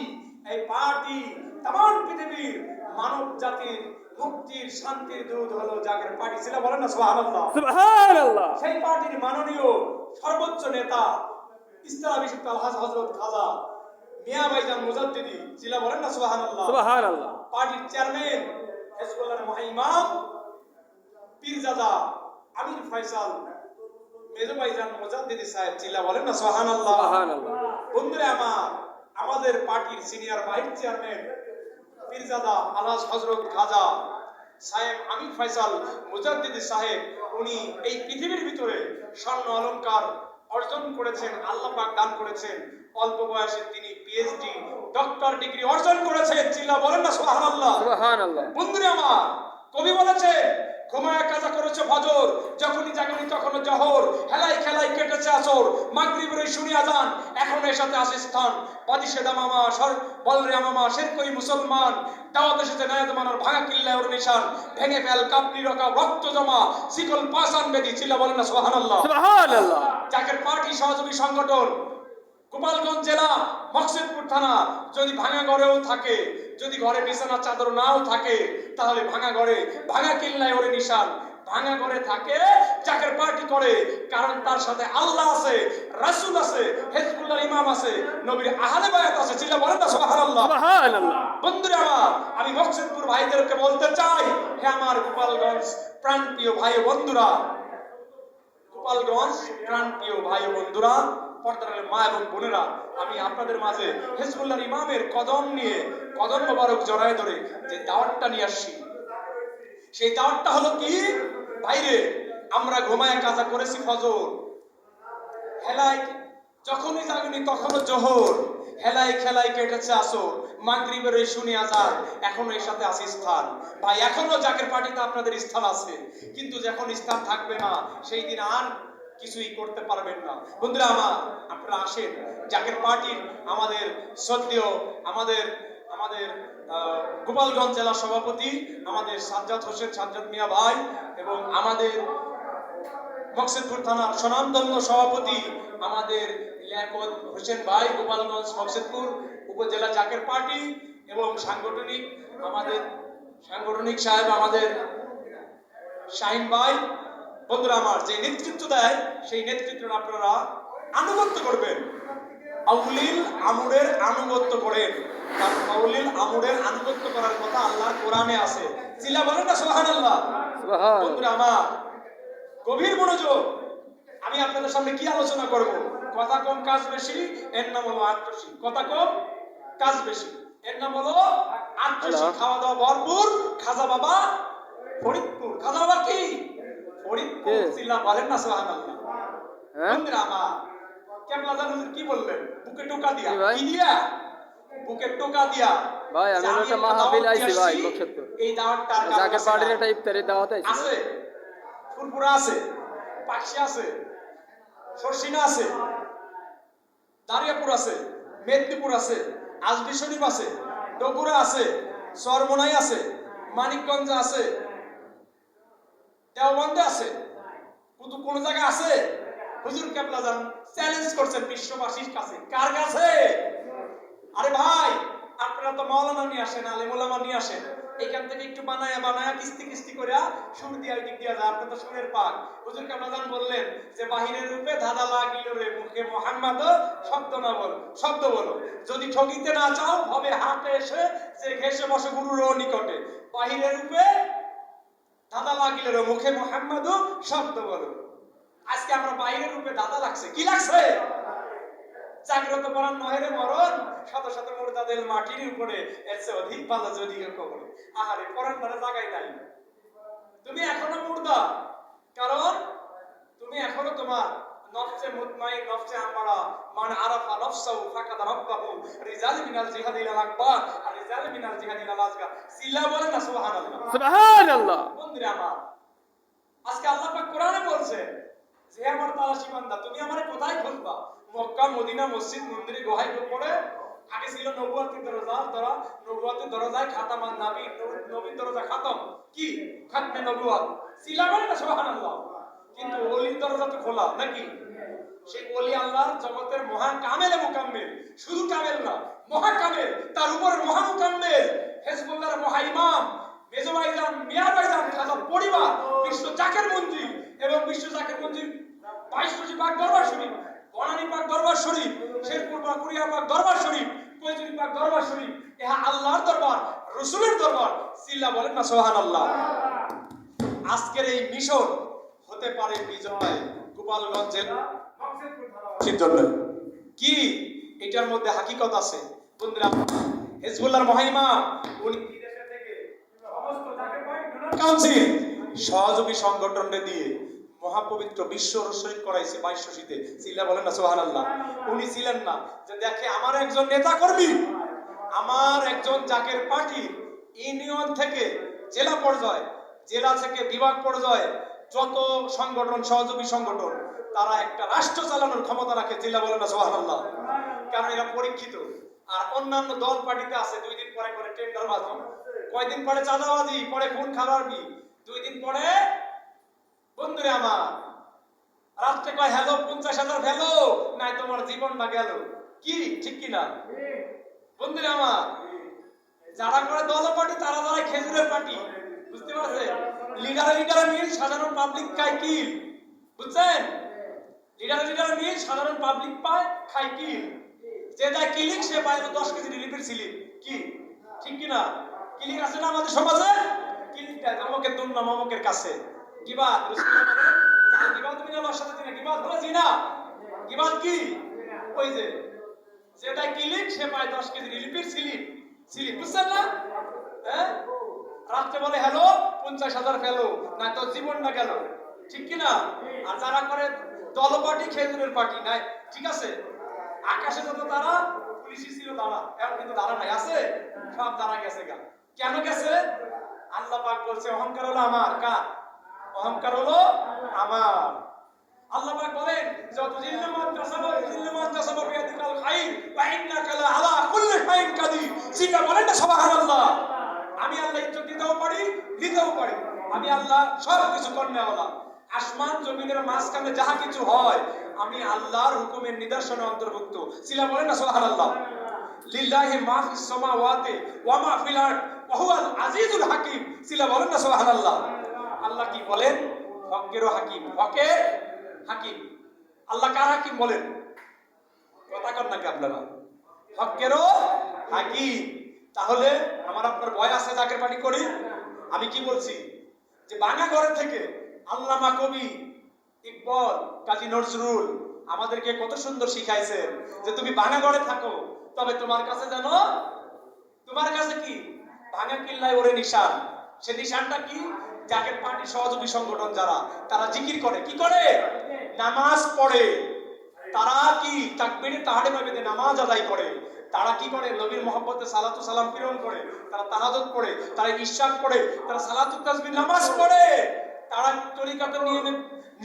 এই পার্টি তামাম পৃথিবীর মানব জাতির মুক্তির শান্তির দূত হলো জাকের পার্টি। ছিল বলেন না সুবহানাল্লাহ। সুবহানাল্লাহ। সেই পার্টির মাননীয় সর্বোচ্চ নেতা ইসলামী শিক্ষা আলহাজ হযরত খাজা মিয়া ভাইজান মুজাদ্দিদি। ছিল বলেন না সুবহানাল্লাহ। সুবহানাল্লাহ। পার্টির চেয়ারম্যান হিজবুল্লাহর মহাইমাম পীরজাদা আমির ফয়সাল মেজো ভাইজান মুজাদ্দিদি সাহেব। ছিল বলেন না সুবহানাল্লাহ। সুবহানাল্লাহ। বন্ধুরা আমার, আমাদের পার্টির সিনিয়র ভাইস চেয়ারম্যান পীরজাদা আলহাজ হযরত খাজা সাহেব আমির ফয়সাল মুজাদ্দিদি সাহেব, উনি এই পৃথিবীর ভিতরে স্বর্ণ অলংকার অর্জন করেছেন, আল্লাহ পাক দান করেছেন। অল্প বয়সে তিনি পিএইচডি ডক্টর ডিগ্রি অর্জন করেছেন। চিল্লা বলেন না সুবহানাল্লাহ। সুবহানাল্লাহ। বন্ধুরা আমার, কবি বলেছে ঘুমায় কাজা করেছে ফজর, যখনই জাগনি তখন জহর, হেলাই খেলাই কেটেছে আসর, মাগরিবের শুনি আজান, এখন এর সাথে আসে স্থান, বাদিশেদা মামা সর বলরে মামা শের করি মুসলমান, দাওয়াত এসেছে নায়াত মানার ভাঙা কিল্লায় ওর নিশান, ভেঙে ফেল কাপড়ি রকা রক্ত জমা, শিকল পাশান বেদি, চিল্লা বলেন না সুবহানাল্লাহ। সুবহানাল্লাহ। জাকের পার্টি সহযোগী সংগঠন গোপালগঞ্জ জেলা মকসেদপুর থানা যদি ভাঙা ঘরেও থাকে, যদি ঘরে বিছানা চাদর নাও থাকে, তাহলে ভাঙা ঘরে ভাঙা কিল্লায় ওরে নিশান, ভাঙা ঘরে থাকে জাকের পার্টি করে, কারণ তার সাথে আল্লাহ আছে, রাসূল আছে, হিজবুল্লাহর ইমাম আছে, নবীর আহলে বায়াত আছে, চিল্লা বলেন না সুবহানাল্লাহ। সুবহানাল্লাহ। বন্ধুরা আমার, আমি মকসেদপুর ভাইদেরকে বলতে চাই, হে আমার গোপালগঞ্জ প্রাণপ্রিয় ভাই ও বন্ধুরা, গোপালগঞ্জ প্রাণপ্রিয় ভাই ও বন্ধুরা, পর্দার মা এবং বোনেরা, আমি আপনাদের মাঝে হিজবুল্লাহর ইমামের কদম নিয়ে, কদম মোবারক জড়ায় ধরে যে দাওয়াতটা নিয়ে আসছি, সেই দাওয়াতটা হলো কি ভাইরে, আমরা ঘুমায় কাজা করেছি ফজর, হেলাই যখনই জাগনি তখনও জোহর, হেলাই খেলাই কেটেছে আসর, মাগরিবের এই শুনি আজান, এখনো এর সাথে আছে স্থান। ভাই এখনো জাকের পার্টিতে আপনাদের স্থান আছে, কিন্তু যখন স্থান থাকবে না সেই দিন আর কিছুই করতে পারবেন না। বন্ধুরা আমার, আপনারা আসেন জাকের পার্টির আমাদের শ্রদ্ধেয় আমাদের আমাদের গোপালগঞ্জ জেলা সভাপতি আমাদের সাজ্জাদ হোসেন সাজ্জাদ মিয়া ভাই, এবং আমাদের মকসেদপুর থানার স্বনামধন্য সভাপতি আমাদের লিয়াকত হোসেন ভাই, গোপালগঞ্জ মকসেদপুর উপজেলা জাকের পার্টি, এবং সাংগঠনিক সাহেব আমাদের শাহিন ভাই। বন্ধুরা আমার, যে নেতৃত্ব দেয় সেই নেতৃত্বের আপনারা আনুগত্য করবেন, আউলিল আমরের আনুগত্য করেন, কারণ আউলিল আমরের আনুগত্য করার কথা আল্লাহর কোরআনে আছে, চিল্লা বলেন না সুবহানাল্লাহ। সুবহানাল্লাহ। বন্ধুরা আমার, গভীর মনোযোগ, আমি আপনাদের সামনে কি আলোচনা করব? কথা কম কাজ বেশি, এর নাম হলো আত্মসী। কথা কম কাজ বেশি, এর নাম হলো আত্মসী। খাওয়া দাওয়া ভরপুর, খাজা বাবা ফরিদপুর। খাজা বাবা কি ফরিদপুর, চিল্লা বলেন না সুবহানাল্লাহ। বন্ধুরা আমার, কেবলা জান হুজুর কি বললেন? বুকে টোকা দিয়া, কি দিয়া? বুকে টোকা দিয়া। ভাই আমি একটা মাহফিল আইছি ভাই মকসেদপুর, এই দাওয়াতটা জাকের পার্টির একটা ইফতারের দাওয়াত আইছি আছে, ফুরফুরা আছে, পাকশি আছে, সরসিনা আছে, দারিয়াপুর আছে, মেদিনীপুর আছে, আজমি শরীফ আছে, ডগুরা আছে, চরমোনাই আছে, মানিকগঞ্জ আছে, দেওবন্দে আছে, কিন্তু কোন জায়গা আছে? হুজুর কেবলা জান চ্যালেঞ্জ করছেন বিশ্ববাসীর কাছে, কার কাছে? আরে ভাই, আপনারা তো মাওলানা নিয়ে আসেন, আলেম ওলামা নিয়ে আসেন, এখান থেকে একটু বানায়া বানায়া কিস্তি কিস্তি করে সুর দিয়া দিক দিয়া যায়, আপনি তো সুরের পাক। হুজুর কেবলা জান বললেন যে বাহিরের রূপে ধাঁধা লাগিল রে, মুখে মোহাম্মদ শব্দ না বল, শব্দ বলো, যদি ঠকিতে না চাও ভবে হাতে এসে যে ঘেসে বসে গুরুর নিকটে, বাহিরের রূপে ধাঁধা লাগিল রে, মুখে মোহাম্মদ শব্দ বলো। আজকে আমরা বাইরের রূপে দাদা লাগছে, কি লাগছে? জাগ্রত করার নহেরে মরণ, শত শত মুরতাদের মাটির উপরে, এর চেয়ে অধিক ভালো যদি কবরে। আহারে, পরান ধরে জায়গায় নাই, তুমি এখনো মুর্দা, কারণ তুমি এখনো তোমার নফসে মুতমাইন, নফসে আমারা, মান আরাফা নফসাহু ফাকাদা রাব্বাহু, রিজাল মিনাল জিহাদ ইলাল আকবার আর রিজাল মিনাল জিহাদ ইলাল আসগা। সিলা বলেন না সুবহানাল্লাহ। সুবহানাল্লাহ। বন্ধুরা আমার, আজকে আল্লাহ পাক কোরআনে বলছে যে আমার তালাশি বান্দা, তুমি আমারে কোথায় খুঁজবা? মক্কা, মদিনা, মসজিদ, মন্দিরে, গুহায় পড়ে। আগে ছিল নবুয়তের দরজা, ধরা নবুয়তের দরজায় খাতামান নবী, নবীর দরজা খাতম, কি খাতমে নবুয়ত ছিলা বলে না সুবহানাল্লাহ। কিন্তু ওলির দরজা তো খোলা নাকি? সেই ওলি আল্লাহর জগতের মহা কামেল মুকাম্মেল, শুধু কামেল না, মহা কামেল, তার উপরে মহা মুকাম্মেল, হিজবুল্লাহর মহা ইমাম মেজো ভাইজান, মিয়া ভাইজান, খাজা পরিবার, বিশ্ব জাকের মন্দির এবং বিশ্ব জাকের মন্দির 22 পাক দরবার শরীফ, বনানী পাক দরবার শরীফ, শেরপুর পাক কুরিয়া পাক দরবার শরীফ, কৈজুরি পাক দরবার শরীফ, ইহা আল্লাহর দরবার, রাসূলের দরবার, সিল্লা বলেন না সুবহানাল্লাহ। আজকের এই মিশন হতে পারে বিজয় গোপালগঞ্জ জেলা মকসেদপুর থানাবাসীর জন্য। কি এটার মধ্যে হাকিকত আছে? বন্ধুরা, হিজবুল্লাহর মহাইমাম উনি বিদেশে থেকে সমস্ত জাকের পার্টি ডোনার কাউন্সিল সহযোগী সংগঠনকে দিয়ে মহাপবিত্র বিশ্ব শহীদ করাইছে 22 শীতে, সিল্লা বলেন না সুবহানাল্লাহ। উনি ছিলেন না যে দেখে আমার একজন নেতা কর্মী, আমার একজন জাকের পার্টি ইউনিয়ন থেকে জেলা পর্যায়ে জেলা থেকে বিভাগ পর্যায়ে যত সংগঠন, সহযোগী সংগঠন, তারা একটা রাষ্ট্র চালানোর ক্ষমতা রাখে। জেলা বলেন না সুবহানাল্লাহ? কারণ এরা পরীক্ষিত। আর অন্যান্য দল পার্টিতে আছে 2 দিন পরে করে টেন্ডারবাজি, কয়দিন পরে চাঁদাবাজি, পরে খুন খারাপি, 2 দিন পরে বন্ধুরে আমার রাত্রে কয় হ্যালো 50,000 ভ্যালো, নাই তোমার জীবনটা গেল। কি ঠিক কি না বন্ধুরে আমার? যারা করে দল পার্টি, তারা যারা খেজুরের পার্টি, বুঝতে পারছেন? লিডার মিল, সাধারণ পাবলিক খায় কিল, বুঝছেন? লিডার মিল, সাধারণ পাবলিক পায় খায় কিল। যে যায় কিলিং সে পায় 10 কেজি রিলিফের স্লিপ। কি ঠিক কি না? কিলিং আছে না আমাদের সমাজে? কিলিং দেয় অমুকের দুর্নাম অমুকের কাছে। গিবাদ গিবাদ তুমি আমার সাথে চিনা গিবাদ বলেছি না? গিবাদ কি? ওই যে যেটা কিলিং সে পায় 10 কেজি রিলিফের স্লিপ, বুঝছেন না? হ্যাঁ, রাত্রে বলে হ্যালো 50,000 ফেলো, না তোর জীবনটা গেল। ঠিক কি না? আর যারা করে দল পার্টি, খেজুরের পার্টি নাই, ঠিক আছে? আকাশে যত তারা, পুলিশই ছিল তারা, এখন কিন্তু তারা নাই, আছে সব তারা গেছে গা। কেন গেছে? আল্লাহ পাক বলছে অহংকার হলো আমার। কার অহংকার? হলো আমার। আল্লাহ পাক বলেন যত জিল্লুমান তাসাবা বিয়াদিকাল খাইর ওয়া ইন্নাকা লা আলা কুল্লি শাইইন কাদির। সিনা বলেন না সুবহানাল্লাহ? আমি আল্লাহ ইজ্জত দিতেও পারি, দিতেও পারি। আমি আল্লাহ সব কিছু করনেওয়ালা। আসমান জমিনের মাঝখানে যাহা কিছু হয়, আমি আল্লাহর হুকুমের নিদর্শনে অন্তর্ভুক্ত। সিলা বলেন না সুবহানাল্লাহ? লিল্লাহি মা ফিস সামাওয়াতি ওয়া মা ফিল আরদ ওয়া হুয়াল আজিজুল হাকীম। সিলা বলেন না সুবহানাল্লাহ? আল্লাহ কি বলেন? হকেরও হাকিম, হকের হাকিম। আল্লাহ কার হাকিম বলেন? কথা কর নাকি আপনারা? হকেরও হাকিম। তাহলে আমার আপনার ভয় আছে জাকের পার্টি করি? আমি কি বলছি? যে বাঙা ঘরে থেকে আল্লামা কবি ইকবাল, কাজী নজরুল আমাদেরকে কত সুন্দর শিখাইছেন যে তুমি বাঙা ঘরে থাকো, তবে তোমার কাছে জানো, তোমার কাছে কি ভাঙা কিল্লায় ওরে নিশান। সে নিশানটা কি? জাকের পার্টি সহযোগী সংগঠন যারা, তারা জিকির করে, কি করে? নামাজ পড়ে। তারা কি তাকবীরে তাহরিমা বেঁধে নামাজ আদায় করে। তারা কি করে? নবীর মহব্বতে সালাতু সালাম প্রেরণ করে। তারা তাহাজ্জুদ পড়ে, তারা ইশরাক পড়ে, তারা সালাতুত তাসবিহ নামাজ পড়ে, তারা তরিকাতের নিয়মে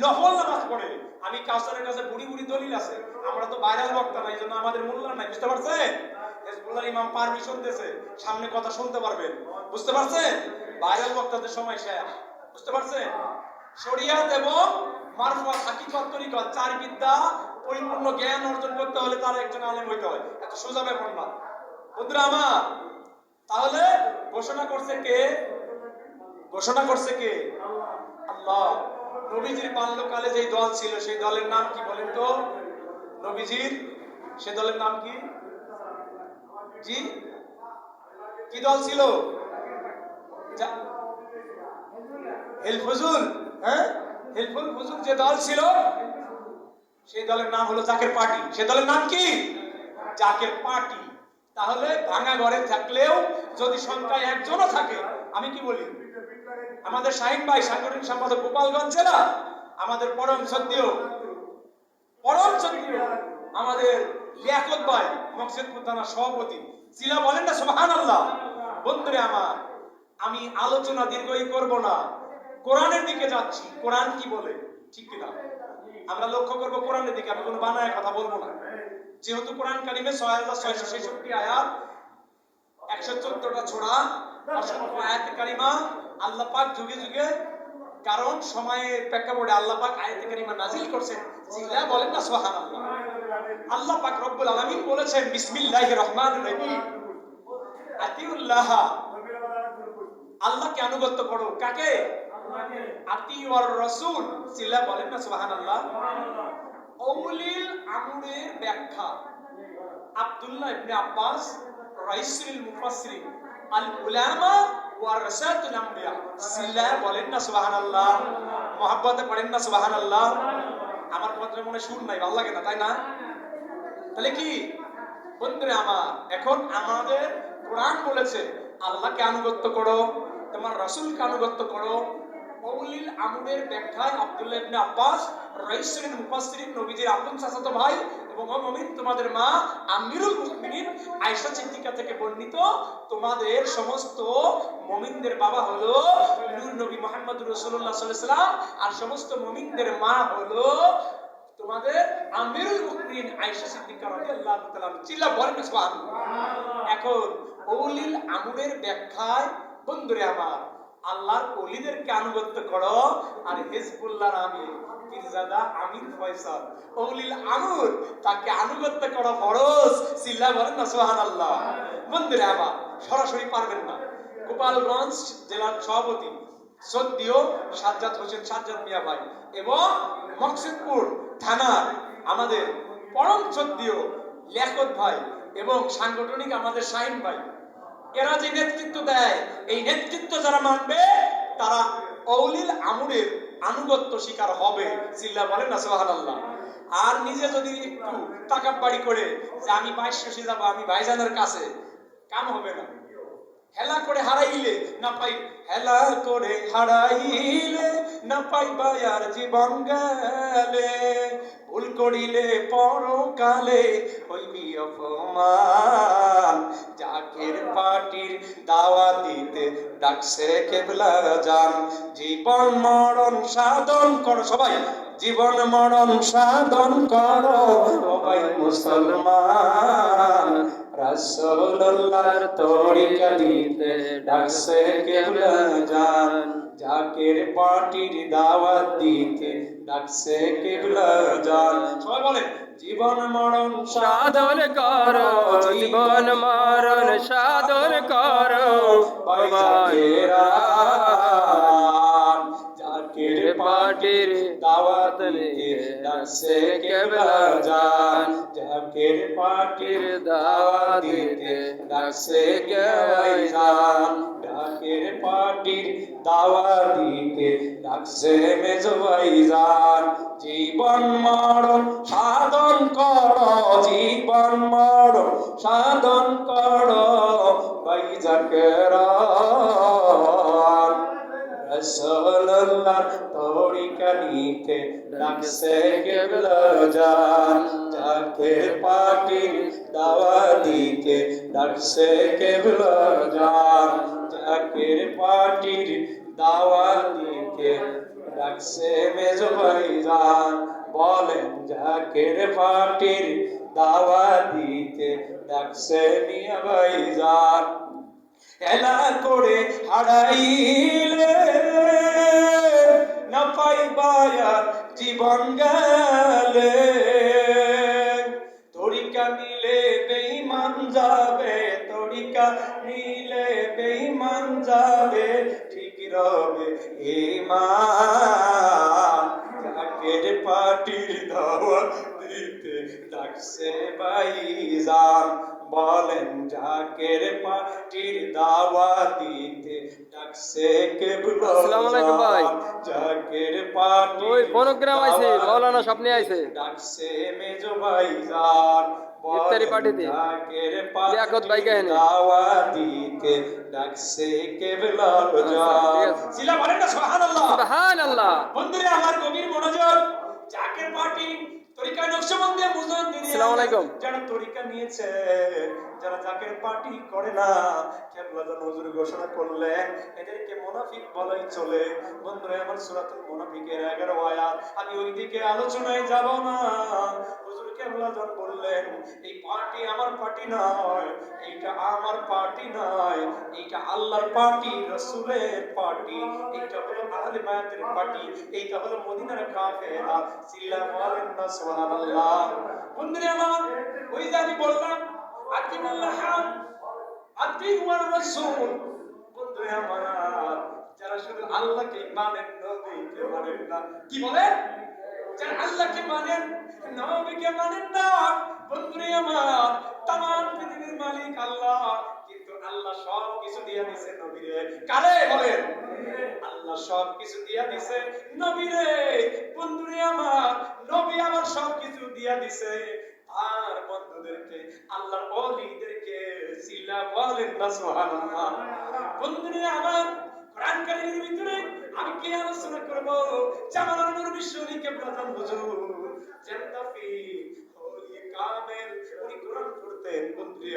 নফল নামাজ পড়ে। আমি কাউসারের কাছে বুড়ি বুড়ি দলিল আছে। আমরা তো ভাইরাল বক্তা না, এইজন্য আমাদের মূল্য নাই, বুঝতে পারছেন? হেজবুল্লাহর ইমাম পারমিশন দিয়েছে, সামনে কথা শুনতে পারবেন, বুঝতে পারছেন? ভাইরাল বক্তাদের সময় শেষ, বুঝতে পারছেন? শরিয়াত এবং মারফত, হাকিকত, তরিকত, চার বিদ্যা পরিপূর্ণ জ্ঞান অর্জন করতে হলে তার একজন আলেম হইতে হয়। এত সোজা ব্যাপার না বন্ধুরা আমার। তাহলে ঘোষণা করছে কে? ঘোষণা করছে কে? আল্লাহ। নবীজির বাল্যকালে যে দল ছিল, সেই দলের নাম কি বলেন তো? নবীজির সে দলের নাম কি? জি, কি দল ছিল? হেলফুজুল। হ্যাঁ, হেলফুল ফুজুল যে দল ছিল, সেই দলের নাম হলো জাকের পার্টি। সে দলের নাম কি? জাকের পার্টি। তাহলে ভাঙা ঘরে থাকলেও যদি সংখ্যায় একজনও থাকে, আমি কি বলি? আমাদের শাহিন ভাই সাংগঠনিক সম্পাদক গোপালগঞ্জ জেলা, আমাদের পরম শ্রদ্ধেয় আমাদের লিয়াকত ভাই মকসেদপুর থানার সভাপতি, সিলা বলেন না সুবহানাল্লাহ? বন্ধুরে আমার, আমি আলোচনা দীর্ঘই করব না, কোরআনের দিকে যাচ্ছি। কোরআন কি বলে, ঠিক কিনা আমরা লক্ষ্য করব কোরআনের দিকে। আমি কোনো বানায় কথা বলবো না, যেহেতু কোরআন কারিমে 6666 আয়াত, 114টা ছোরা, অসংখ্য আয়াতে কারিমা। আল্লাহ পাক যুগে যুগে কারণ সময়ের প্রেক্ষাপটে আল্লাহ পাক আয়াতে কারিমা নাজিল করছেন। জিল্লা বলেন না সুবহানাল্লাহ? আল্লাহ পাক রব্বুল আলামিন বলেছেন বিসমিল্লাহির রহমানির রহিম, আতিউল্লাহ, আল্লাহকে আনুগত্য করো। কাকে? আল্লাহকে। আতিউর রাসূল, জিল্লা বলেন না সুবহানাল্লাহ? উলিল আমরের ব্যাখ্যা আব্দুল্লাহ ইবনে আব্বাস, রাইসুল মুফাসসিরিন, আল উলামা ওয়ারাসাতুল আমবিয়া, জিল্লা বলেন না সুবহানাল্লাহ? মুহাব্বতে পড়েন না সুবহানাল্লাহ? আমার কথার মনে সুর নাই, ভালো লাগে না, তাই না? তাহলে কি বন্ধুরা আমার, এখন আমাদের কোরআন বলেছে আল্লাহকে আনুগত্য করো, তোমার রাসূলকে আনুগত্য করো, কৌলিল আমুরের ব্যাখ্যায় আব্দুল্লাহ ইবনে আব্বাস রাইসুল মুফাসসিরিন নবীজির আপন চাচাতো ভাই এবং মুমিন তোমাদের মা আমিরুল মুমিনিন আয়েশা সিদ্দিকা থেকে বর্ণিত, তোমাদের সমস্ত মুমিনদের বাবা হলো নূর নবী মুহাম্মদুর রাসূলুল্লাহ সাল্লাল্লাহু আলাইহি ওয়াসাল্লাম, আর সমস্ত মুমিনদের মা হলো তোমাদের আমিরুল মুমিনিন আয়েশা সিদ্দিকা রাদিয়াল্লাহু তাআলা। চিল্লা বলেন সুবহানাল্লাহ। এখন কৌলিল আমুরের ব্যাখ্যায় বন্ধুরে আমার, আল্লাহর ওলিদেরকে আনুগত্য করো, আর হিজবুল্লাহর আমির পীরজাদা আমির ফয়সাল ওলিল আমর তাকে আনুগত্য করো ফরজ। চিল্লা বলেন না সুবহানাল্লাহ। বন্ধুরে আমার, সরাসরি পারবেন না। গোপালগঞ্জ জেলার সভাপতি সদ্যীয় সাজ্জাদ হোসেন সাজ্জাদ মিয়া ভাই এবং মকসুদপুর থানার আমাদের পরম সদ্যীয় লিয়াকত ভাই এবং সাংগঠনিক আমাদের শাহিন ভাই, এরা যে নেতৃত্ব দেয়, এই নেতৃত্ব যারা মানবে তারা অউলিল আমরের আনুগত্য শিকার হবে। চিল্লা বলেন না সুবহানাল্লাহ। আর নিজে যদি একটু তাকাব্বাড়ি করে যে আমি 2200 যাব আমি ভাইজানের কাছে, কাম হবে না। হেলা করে হারাইলে না পাই, হেলা করে হারাইলে না পাইবা আর জীবন গেলে, ভুল করিলে পরকালে হইবি অপমান। জাকের পার্টির দাওয়া দিতে ডাকছে কেবলা জান, জীবন মরণ সাধন করো সবাই, জীবন মরণ সাধন করো সবাই মুসলমান। রাসূলুল্লাহর তরিকা দিতে ডাকছে কেবলা জান, জাকের পার্টির দাওয়াত দিতে ডাকছে কেবলা জান। সবাই বলেন জীবন মরণ সাধন করো, জীবন মরণ সাধন করো বাইজাকেরা, জাকের পার্টির দাওয়াত দিতে ডাকছে কেবলা জান, জাকের পার্টির দাওয়াত দিতে ডাকছে কেবলা জান, জাকের পার্টির দাওয়াত দিতে ডাকছে মেজো ভাইজান। জীবন মরণ সাধন করো, জীবন মরণ সাধন করো বাইজাকেরা, রাসূলুল্লাহর তরিকা নিতে ডাকছে কেবলা জান, জাকের পার্টির দাওয়াত দিতে ডাকছে কেবলা জান, জাকের পার্টির দাওয়াত দিতে ডাকছে মেজো ভাইজান। বলেন জাকের পার্টির দাওয়াত দিতে ডাকছে মিয়া ভাইজান। এলা করে হারাইলে না পাইবা আর জীবন গেলে, তরিকা নিলে বেঈমান যাবে, তরিকা নিলে বেঈমান যাবে, ঠিক রবে ঈমান। জাকের পার্টির দাওয়াত দিতে ডাকছে ভাইজান, বলেন জাকের পার্টির দাওয়াত দিতে ডাকছে কেবলা আসসালামু আলাইকুম ভাই। জান, জাকের পার্টি ওই বনগ্রাম আইছে, মাওলানা স্বপ্নে আইছে ডাকছে মেজো ভাইজান, ইফতারি পার্টিতে জাকের লিয়াকত ভাই পার্টির কাহিনী। দাওয়াত দিতে ডাকছে কেবলা জান। চিল্লা বলেন না সুবহানাল্লাহ। সুবহানাল্লাহ। বন্ধুরা আমার গভীর মনোযোগ, জাকের পার্টি তরিকা নকশবন্দি মুজাদ্দিদ আসসালামু আলাইকুম। যারা তরিকা নিয়েছে, যারা জাকের পার্টি করে না, কেবলাদান হুজুর ঘোষণা করলেন এদেরকে মুনাফিক বলাই চলে। বন্ধুরা আমার সূরাতুল মুনাফিকের 11 আয়াত, আমি ওই দিকে আলোচনায় যাব না। হুজুর কেবলাদান বললেন এই পার্টি আমার পার্টি নয়, এইটা আমার পার্টি নয়, এইটা আল্লাহর পার্টি, রাসূলের পার্টি, এইটা হলো আহলে বায়াতের পার্টি, এইটা হলো মদিনার কাফেরা। চিল্লা বলেন না সুবহানাল্লাহ। বন্ধুরা আমার, ওই যে আমি বললাম আতিমুল্লাহ আতিওয়ার রাসূল। বন্ধুরা আমার, যারা শুধু আল্লাহকে মানেন নবীকে মানেন না, কি বলেন? যারা আল্লাহকে মানেন নবীকে মানেন না, বন্ধুরা আমার, তামাম পৃথিবীর মালিক আল্লাহ, কিন্তু আল্লাহ সব কিছু দিয়া দিয়েছে নবীরে। কারে বলেন? আল্লাহ সব কিছু দিয়া দিয়েছে নবীরে। বন্ধুরা আমার, নবী আমার সব কিছু দিয়া দিয়েছে আর বন্ধুদেরকে, আল্লাহর ওলিদেরকে। চিল্লা বলেন না সুবহানাল্লাহ। বন্ধুরা আমার, কোরআন কারীমের ভিতরে আমি কি আলোচনা করব জামানার নূর বিশ্বনী কিবলাতুল হুজুর জান্নাতি ওলি কামেল উনি কোরআন পড়তেন বন্ধু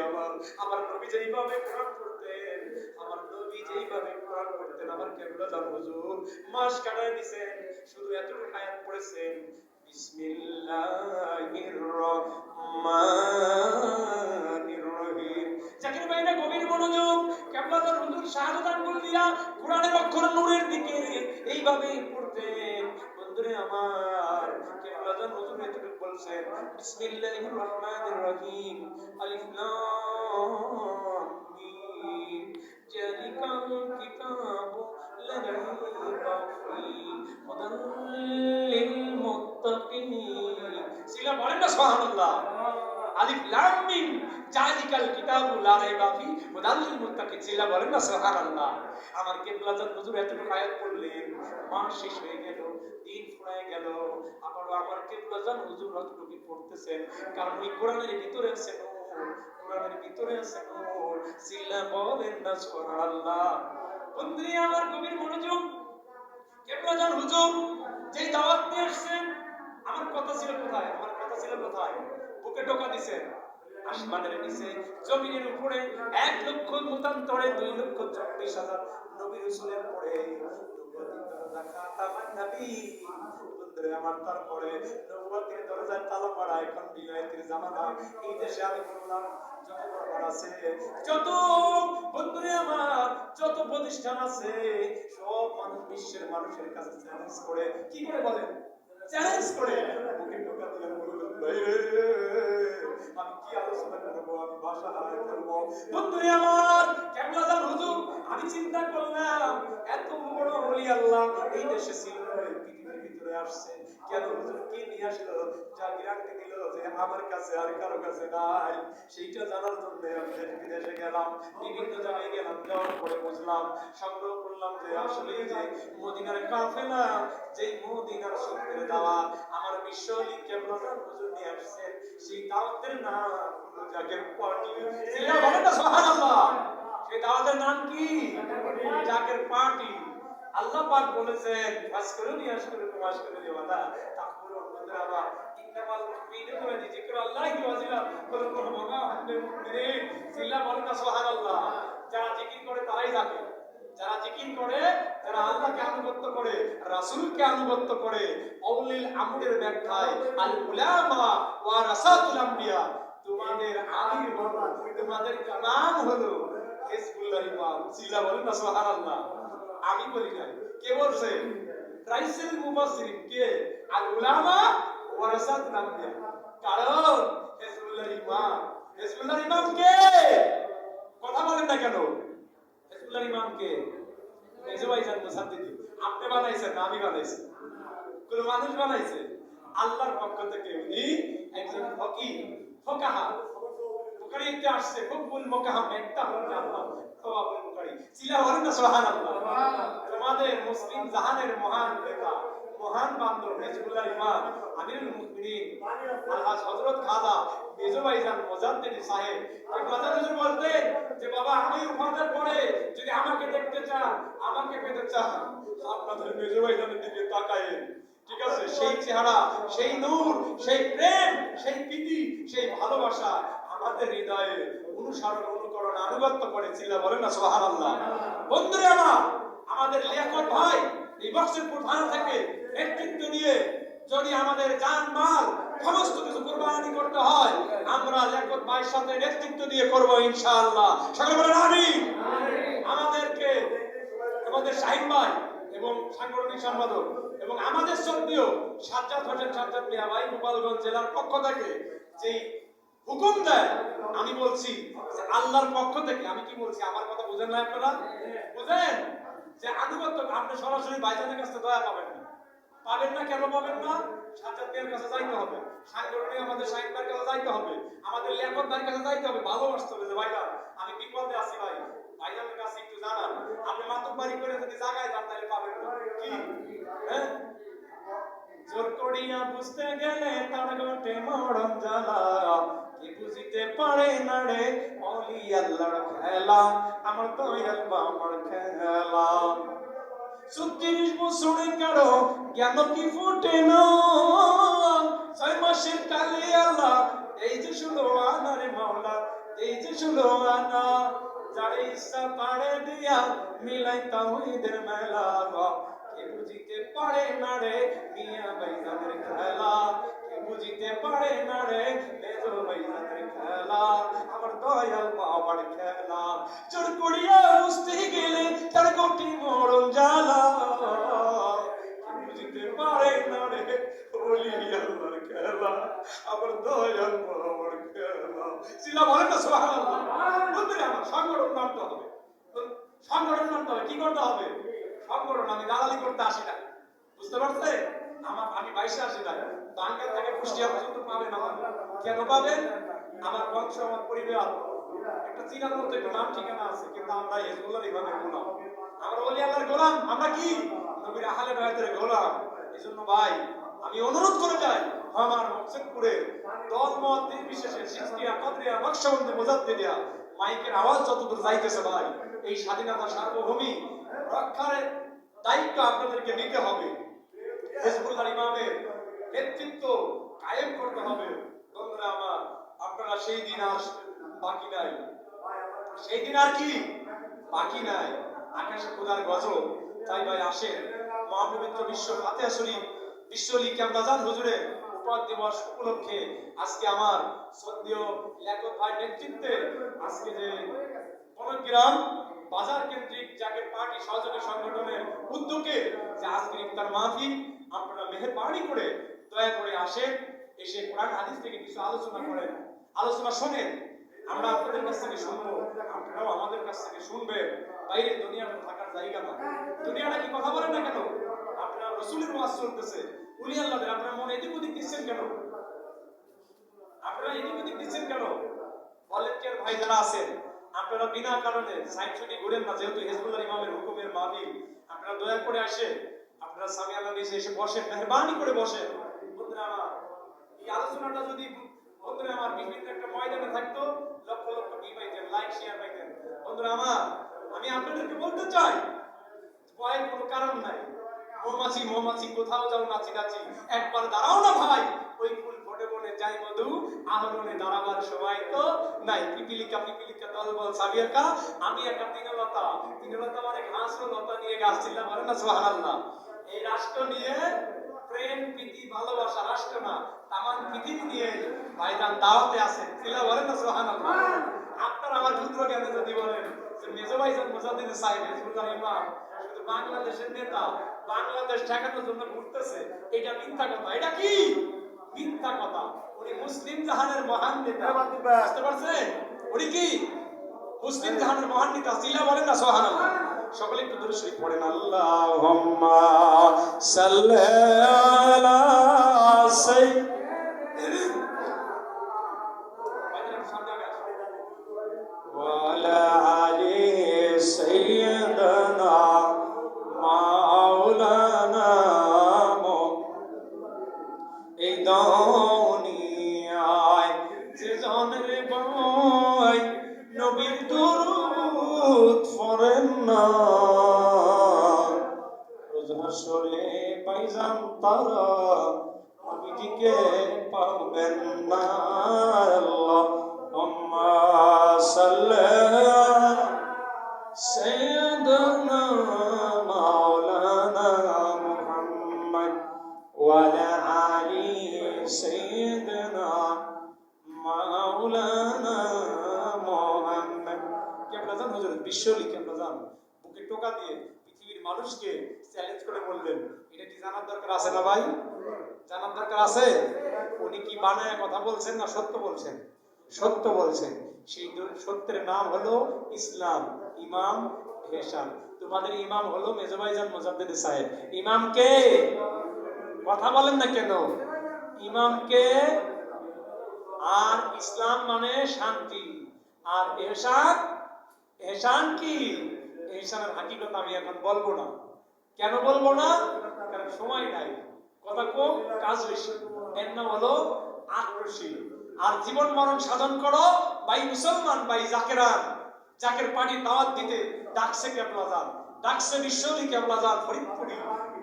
আমার নবী যেইভাবে কোরআন পড়তেন আমার নবী যেইভাবে কোরআন পড়তেন আমার কিবলাতুল হুজুর মাস কাটায় দিয়েছেন শুধু এতটুকু আয়াত পড়েছেন বিসমিল্লাহির রহমানির রহিম জাকির ভাইরা গভীর মনোযোগ কিবলাতুল হুজুর শাহাদাত আঙ্গুল দিয়া কোরআনের অক্ষর নূরের দিকে এইভাবে পড়তেন বন্ধুরে আমার কিবলাতুল হুজুর এতটুকু বলছেন বিসমিল্লাহির রহমানির রহিম আলিফ লাম মিম জালিকাল কিতাবু লা রাইবা ফীহি হুদাল লিল মুত্তাকিন সিলা বলেন না সুবহানাল্লাহ আলিফ লাম মিম জালিকাল কিতাবু লা রাইবা ফীহি হুদাল লিল মুত্তাকিন সিলা বলেন না সুবহানাল্লাহ আমার কিবলাতুল হুজুর এতটুকু আয়াত পড়লেন মাস শেষ হয়ে গেল দিন ফুরায় গেল আবারও আমার কিবলাতুল হুজুর এতটুকু পড়তেছেন কারণ এই কোরআনের ভিতরে আছে কোরআনের ভিতরে আছে নূর সিলা বলেন না সুবহানাল্লাহ বন্ধুরা আমার গভীর মনোযোগ কিবলাতুল হুজুর যে দাওয়াত নিয়ে আসছেন আমার কথা ছিল কোথায় বুকে টোকা দিবেন আসমানের নিচে জমিনের উপরে 1 লক্ষ মতান্তরে 2,40,000 নবী রাসূলের পরে আমার তারপরে নবুয়তের দরজায় তালা মারা এখন বিলায়েতের জামানা এই দেশে আমি বললাম যত দরবার আছে যত বন্ধুরে আমার যত প্রতিষ্ঠান আছে সব মানুষ বিশ্বের মানুষের কাছে চ্যালেঞ্জ করে কি করে বলেন চ্যালেঞ্জ করে মুখে টোকা দিয়ে বললেন ভাই রে আমি কি আলোচনা করব আমি ভাষা হারাই ফেলবো বন্ধুরে আমার কিবলাতুল হুজুর আমি চিন্তা করলাম এত বড় ওলি আল্লাহ এই দেশে ছিল পৃথিবীর ভিতরে আসছে কেন হুজুর কি নিয়ে আসলো যা গ্যারান্টি দিল যে আমার কাছে আর কারো কাছে নাই সেইটা জানার জন্য আমি বিদেশে গেলাম বিভিন্ন জায়গায় গেলাম যাওয়ার পরে বুঝলাম সংগ্রহ করলাম যে আসলে যে মদিনার কাফেলা যে মদিনার সত্যের দাওয়াত আমার বিশ্বলি কিবলাতুল হুজুর নিয়ে আসছেন সেই দাওয়াতের নাম হলো জাকের পার্টি সিলা বলেন না সুবহানাল্লাহ সেই দাওয়াতের নাম কি জাকের পার্টি আল্লাহ পাক বলেছেন ফাসকুরুনি আশকুরুকুম আশকুরুনি ওয়ালা তাকফুরুন বন্ধুরা ইন্নামাল মুমিনুনা বিযিকরিল্লাহি ওয়াজিলা কুলুবুহুম ওয়া হুম মুমিনুন সিল্লা বলেন না সুবহানাল্লাহ যারা জিকির করে তারাই জাকির যারা জিকির করে যারা আল্লাহকে আনুগত্য করে রাসূলকে আনুগত্য করে আউলিল আমরের ব্যাখ্যায় আল উলামা ওয়া রাসাতুল আমবিয়া তোমাদের আলিম হলো তোমাদের ইমাম হলো হিজবুল্লাহ ইমাম সিল্লা বলেন না সুবহানাল্লাহ আমি বলি না কে বলছে রাইসুল মুফাসসিরিন কে আল উলামা ওয়ারাসাতুল আমবিয়া কারণ হিজবুল্লাহ ইমাম কে কথা বলেন না কেন হিজবুল্লাহ ইমাম কে মেজবাইজান মুসাদ্দিদি আপনি বানাইছেন না আমি বানাইছি কোন মানুষ বানাইছে আল্লাহর পক্ষ থেকে উনি একজন ফকিহ ফকাহা বুখারীতে আসছে হুবুল মুকাহাম একটা হচ্ছে আল্লাহ তওয়াবুল বুখারী সিলা বলেন না সুবহানাল্লাহ তোমাদের মুসলিম জাহানের মহান নেতা মহান বান্দর হিজবুল্লাহ ইমাম আমিরুল মুমিনিন আলহাজ হযরত খাজা মেজবাইজান মুজাদ্দিদি সাহেব কিবলাতুল হুজুর বলতেন যে বাবা আমি উফাতের পরে যদি আমাকে দেখতে চান আমাকে পেতে চান আপনাদের মেজবাইজানের দিকে তাকায়েন ঠিক আছে সেই চেহারা সেই নূর সেই প্রেম সেই প্রীতি সেই ভালোবাসা আমাদের হৃদয়ে অনুসরণ অনুকরণ আনুগত্য করে চিল্লা বলেন না সুবহানাল্লাহ বন্ধুরা আমার আমাদের লিয়াকত ভাই এই বক্সিরপুর থানা থেকে নেতৃত্ব নিয়ে যদি আমাদের জান মাল সমস্ত কিছু কুরবানি করতে হয় আমরা লিয়াকত ভাইয়ের সাথে নেতৃত্ব দিয়ে করব ইনশাআল্লাহ সকলে বলেন আমিন আমাদেরকে আমাদের শাহিন ভাই এবং সাংগঠনিক সম্পাদক এবং আমাদের শ্রদ্ধেয় সাজ্জাদ হোসেন সাজ্জাদ মিয়া ভাই গোপালগঞ্জ জেলার পক্ষ থেকে যেই হুকুম দেয় আমি বলছি যে আল্লাহর পক্ষ থেকে আমি কি বলছি আমার কথা বুঝেন না আপনারা বুঝেন যে আনুগত্য আপনি সরাসরি ভাইজানের কাছে দয়া পাবেন না কেন পাবেন না সাজ্জাদ মিয়ার কাছে যাইতে হবে সাংগঠনিক আমাদের শাহিন ভাইয়ের কাছে যাইতে হবে আমাদের লিয়াকত ভাইয়ের কাছে যাইতে হবে ভালোবাসতে হবে যে ভাইরা আমি বিপদে আছি ভাই ভাইজানের কাছে একটু জানান আপনি মাতব্বারি করে যদি জায়গায় যান তাহলে পাবেন না কি হ্যাঁ জোর করিয়া বুঝতে গেলে তার গটে মরণ জ্বালা কি বুঝিতে পারে না রে অলি আল্লাহর খেলা, আমার দয়াল বাবার খেলা। 36 বছরে কারো জ্ঞান কি ফুটে না, 6 মাসের কালে আল্লাহ এই যে 16 আনা রে মাওলা, এই যে 16 আনা, যার ইচ্ছা পারে দিয়া মিলাই তাওহীদের মেলা। কে বুঝিতে পারে না রে মিয়া ভাইজানের খেলা, কে বুঝিতে পারে না রে মেজো ভাইজানের খেলা, আমার দয়াল বাবার খেলা। জোর করিয়া বুঝতে গেলে তার গতি মরণ জ্বালা, কে বুঝিতে পারে না রে ওলি আল্লাহর খেলা, আমার দয়াল বাবার খেলা। সিলা বলেন না সুবহানাল্লাহ। বন্ধুরা আমার সংগঠন নামতে হবে, সংগঠন নামতে হবে। কি করতে হবে? সংগঠন। আমি দালালি করতে আসি না, বুঝতে পারছে? আমি 22 আসি না, টাঙ্গাইল থেকে কুষ্টিয়া পর্যন্ত পাবেন আমার। কেন পাবেন? আমার বংশ, আমার পরিবার, একটা চিনার মতো একটা নাম ঠিকানা আছে, কিন্তু আমরা হিজবুল্লাহর ইমামের গোলাম, আমরা ওলি আল্লাহর গোলাম। আমরা কি নবীর আহলে বায়তের গোলাম। এজন্য ভাই আমি অনুরোধ করে যাই, আমার মকসুদপুরে দল মত নির্বিশেষে সিস্তিয়া কাদরিয়া নকশবন্দি মুজাদ্দিদিয়া মাইকের আওয়াজ যতদূর যাইতেছে ভাই, এই স্বাধীনতা সার্বভৌমিক রক্ষার দায়িত্ব আপনাদেরকে নিতে হবে। হিজবুল্লাহর ইমামের নেতৃত্ব কায়েম করতে হবে। বন্ধুরা আমার, আপনারা সেই দিন আর বাকি নাই, সেই দিন আর কি বাকি নাই। আকাশে খোদার গজব। তাই ভাই আসেন, মহাপবিত্র বিশ্ব ফাতিহা শরীফ বিশ্বলি কেমরাজান হুজুরের উপহার দিবস উপলক্ষে আজকে আমার শ্রদ্ধেয় লেখক ভাই নেতৃত্বে আজকে যে বনগ্রাম বাজার কেন্দ্রিক জাকের পার্টি সহযোগী সংগঠনের উদ্যোগে যে আজকে ইফতার মাহফিল, আপনারা মেহেরবানি করে দয়া করে আসেন, এসে কোরআন হাদিস থেকে কিছু আলোচনা করেন, আলোচনা শোনেন। আমরা আপনাদের কাছ থেকে শুনবো, আপনারাও আমাদের কাছ থেকে শুনবেন। বাইরে দুনিয়াটা থাকার জায়গা না, দুনিয়াটা কি কথা বলেন না কেন? আপনারা রাসূলের ওয়াজ চলতেছে, উলি আল্লাহদের, আপনারা মনে এদিক ওদিক দিচ্ছেন কেন? আপনারা এদিক ওদিক দিচ্ছেন কেন? ভলান্টিয়ার ভাই যারা আছেন, আপনারা বিনা কারণে সাইড ছুটি ঘুরেন না। যেহেতু হিজবুল্লাহর ইমামের হুকুমের মাহফিল, আপনারা দয়া করে আসে, আপনারা সামিয়ানা নিচে এসে বসেন, মেহেরবানি করে বসেন। বন্ধুরা আমার, এই আলোচনাটা যদি বন্ধুরা আমার বিভিন্ন একটা ময়দানে থাকতো, লক্ষ লক্ষ ভিউ পাইতেন, লাইক শেয়ার পাইতেন। বন্ধুরা আমার, আমি আপনাদেরকে বলতে চাই, ভয়ের কোনো কারণ নাই। মৌমাছি মৌমাছি কোথাও যাও নাচি নাচি, একবার দাঁড়াও না ভাই, ওই ফুল ফোটে বনে যাই মধু, আহরণে দাঁড়াবার সময় তো নাই। পিপিলিকা পিপিলিকা দলবল সাবিয়াকা, আমি একটা তৃণলতা, তৃণলতা মানে ঘাস ও লতা নিয়ে গাছ ছিলাম, বলেন না সুবহানাল্লাহ। এই রাষ্ট্র নিয়ে প্রেম প্রীতি ভালোবাসা রাষ্ট্র না, তামান পৃথিবী নিয়ে ভাইজান দাওয়াতে আছে, ছিলা, বলেন না সুবহানাল্লাহ। আপনার আমার ক্ষুদ্র জ্ঞানে যদি বলেন যে মেজো ভাইজান মুজাদ্দিদ সাহেব হিজবুল্লাহর ইমাম শুধু বাংলাদেশের নেতা, বাংলাদেশ ঠেকানোর জন্য ঘুরতেছে, এটা মিথ্যা কথা। এটা কি মিথ্যা কথা? উনি মুসলিম জাহানের মহান নেতা, বুঝতে পারছেন? উনি কি মুসলিম জাহানের মহান নেতা ছিলা, বলেন না সুবহানাল্লাহ। সকলে একটু দরুদ শরীফ পড়েন। আল্লাহুম্মা সাল্লি আলা ওয়ালা আলি সাইয়্যিদানা মাওলানা। এই দুনিয়ায় যে জনের বই নবীর দুরূদ পড়েন না, রোজ হাসরে পাইজান তারা নবীজিকে পাবেন না। আল্লাহুম্মা সাল্লি আলা সাইয়্যিদানা মাওলানা মুহাম্মদ ওয়ালা আলি সাইয়্যিদানা মাওলানা মুহাম্মদ। কেমন হুজুর বিশ্বলি কেমন বুকে টোকা দিয়ে পৃথিবীর মানুষকে চ্যালেঞ্জ করে বললেন, এটা কি জানার দরকার আছে না ভাই? জানার দরকার আছে। উনি কি বানায় কথা বলছেন না সত্য বলছেন? সত্য বলছেন। সেই সত্যের নাম হলো ইসলাম। ইমাম হেসান, তোমাদের ইমাম হলো মেজো ভাইজান মুজাদ্দিদ সাহেব। ইমাম কে? কথা বলেন না কেন? ইমাম কে? আর ইসলাম মানে শান্তি, আর এহসান, এহসান কি? এহসানের হাকিকত আমি এখন বলবো না। কেন বলবো না? কারণ সময় নাই, কথা কম, কাজ বেশি। এর নাম হলো আক্রোশী। আর জীবন মরণ সাধন করো ভাই মুসলমান ভাই জাকেরান। জাকের পার্টি দাওয়াত দিতে ডাকছে কেবলা যান, ডাকছে বিশ্বলি কেবলা যান ফরিদপুরি,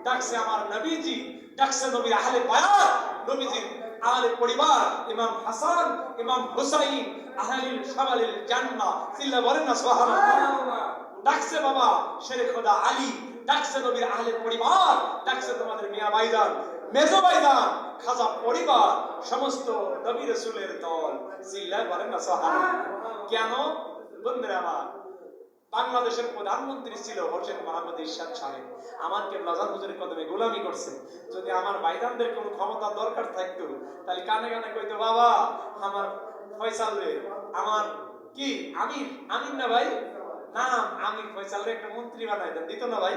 ডাকছে আমার নবীজি, ডাকছে নবীর আহলে বায়াত, নবীজির আহলে পরিবার, ইমাম হাসান, ইমাম হুসাইন, আহলিল শাবালিল জান্নাহ। সিল্লা বলেন না সুবহানাল্লাহ। ডাকছে বাবা শেরে খোদা আলী, ডাকছে নবীর আহলে পরিবার, ডাকছে তোমাদের মিয়া ভাইজান, মেজো ভাইজান, খাজা পরিবার, সমস্ত নবী রাসূলের দল। সিল্লা বলেন না সুবহানাল্লাহ। কেন বন্ধুরা আমার, বাংলাদেশের প্রধানমন্ত্রী ছিল হোসেন মোহাম্মদ ইরশাদ সাহেব, আমার কেবলা জান হুজুরের কদমে গোলামি করছে। যদি আমার ভাইজানদের কোনো ক্ষমতা দরকার থাকতো তাহলে কানে কানে কইতো বাবা আমার ফয়সাল রে, আমার কি আমির, আমির না ভাই, নাম আমির ফয়সাল রে একটা মন্ত্রী বানাই দেন, দিত না ভাই?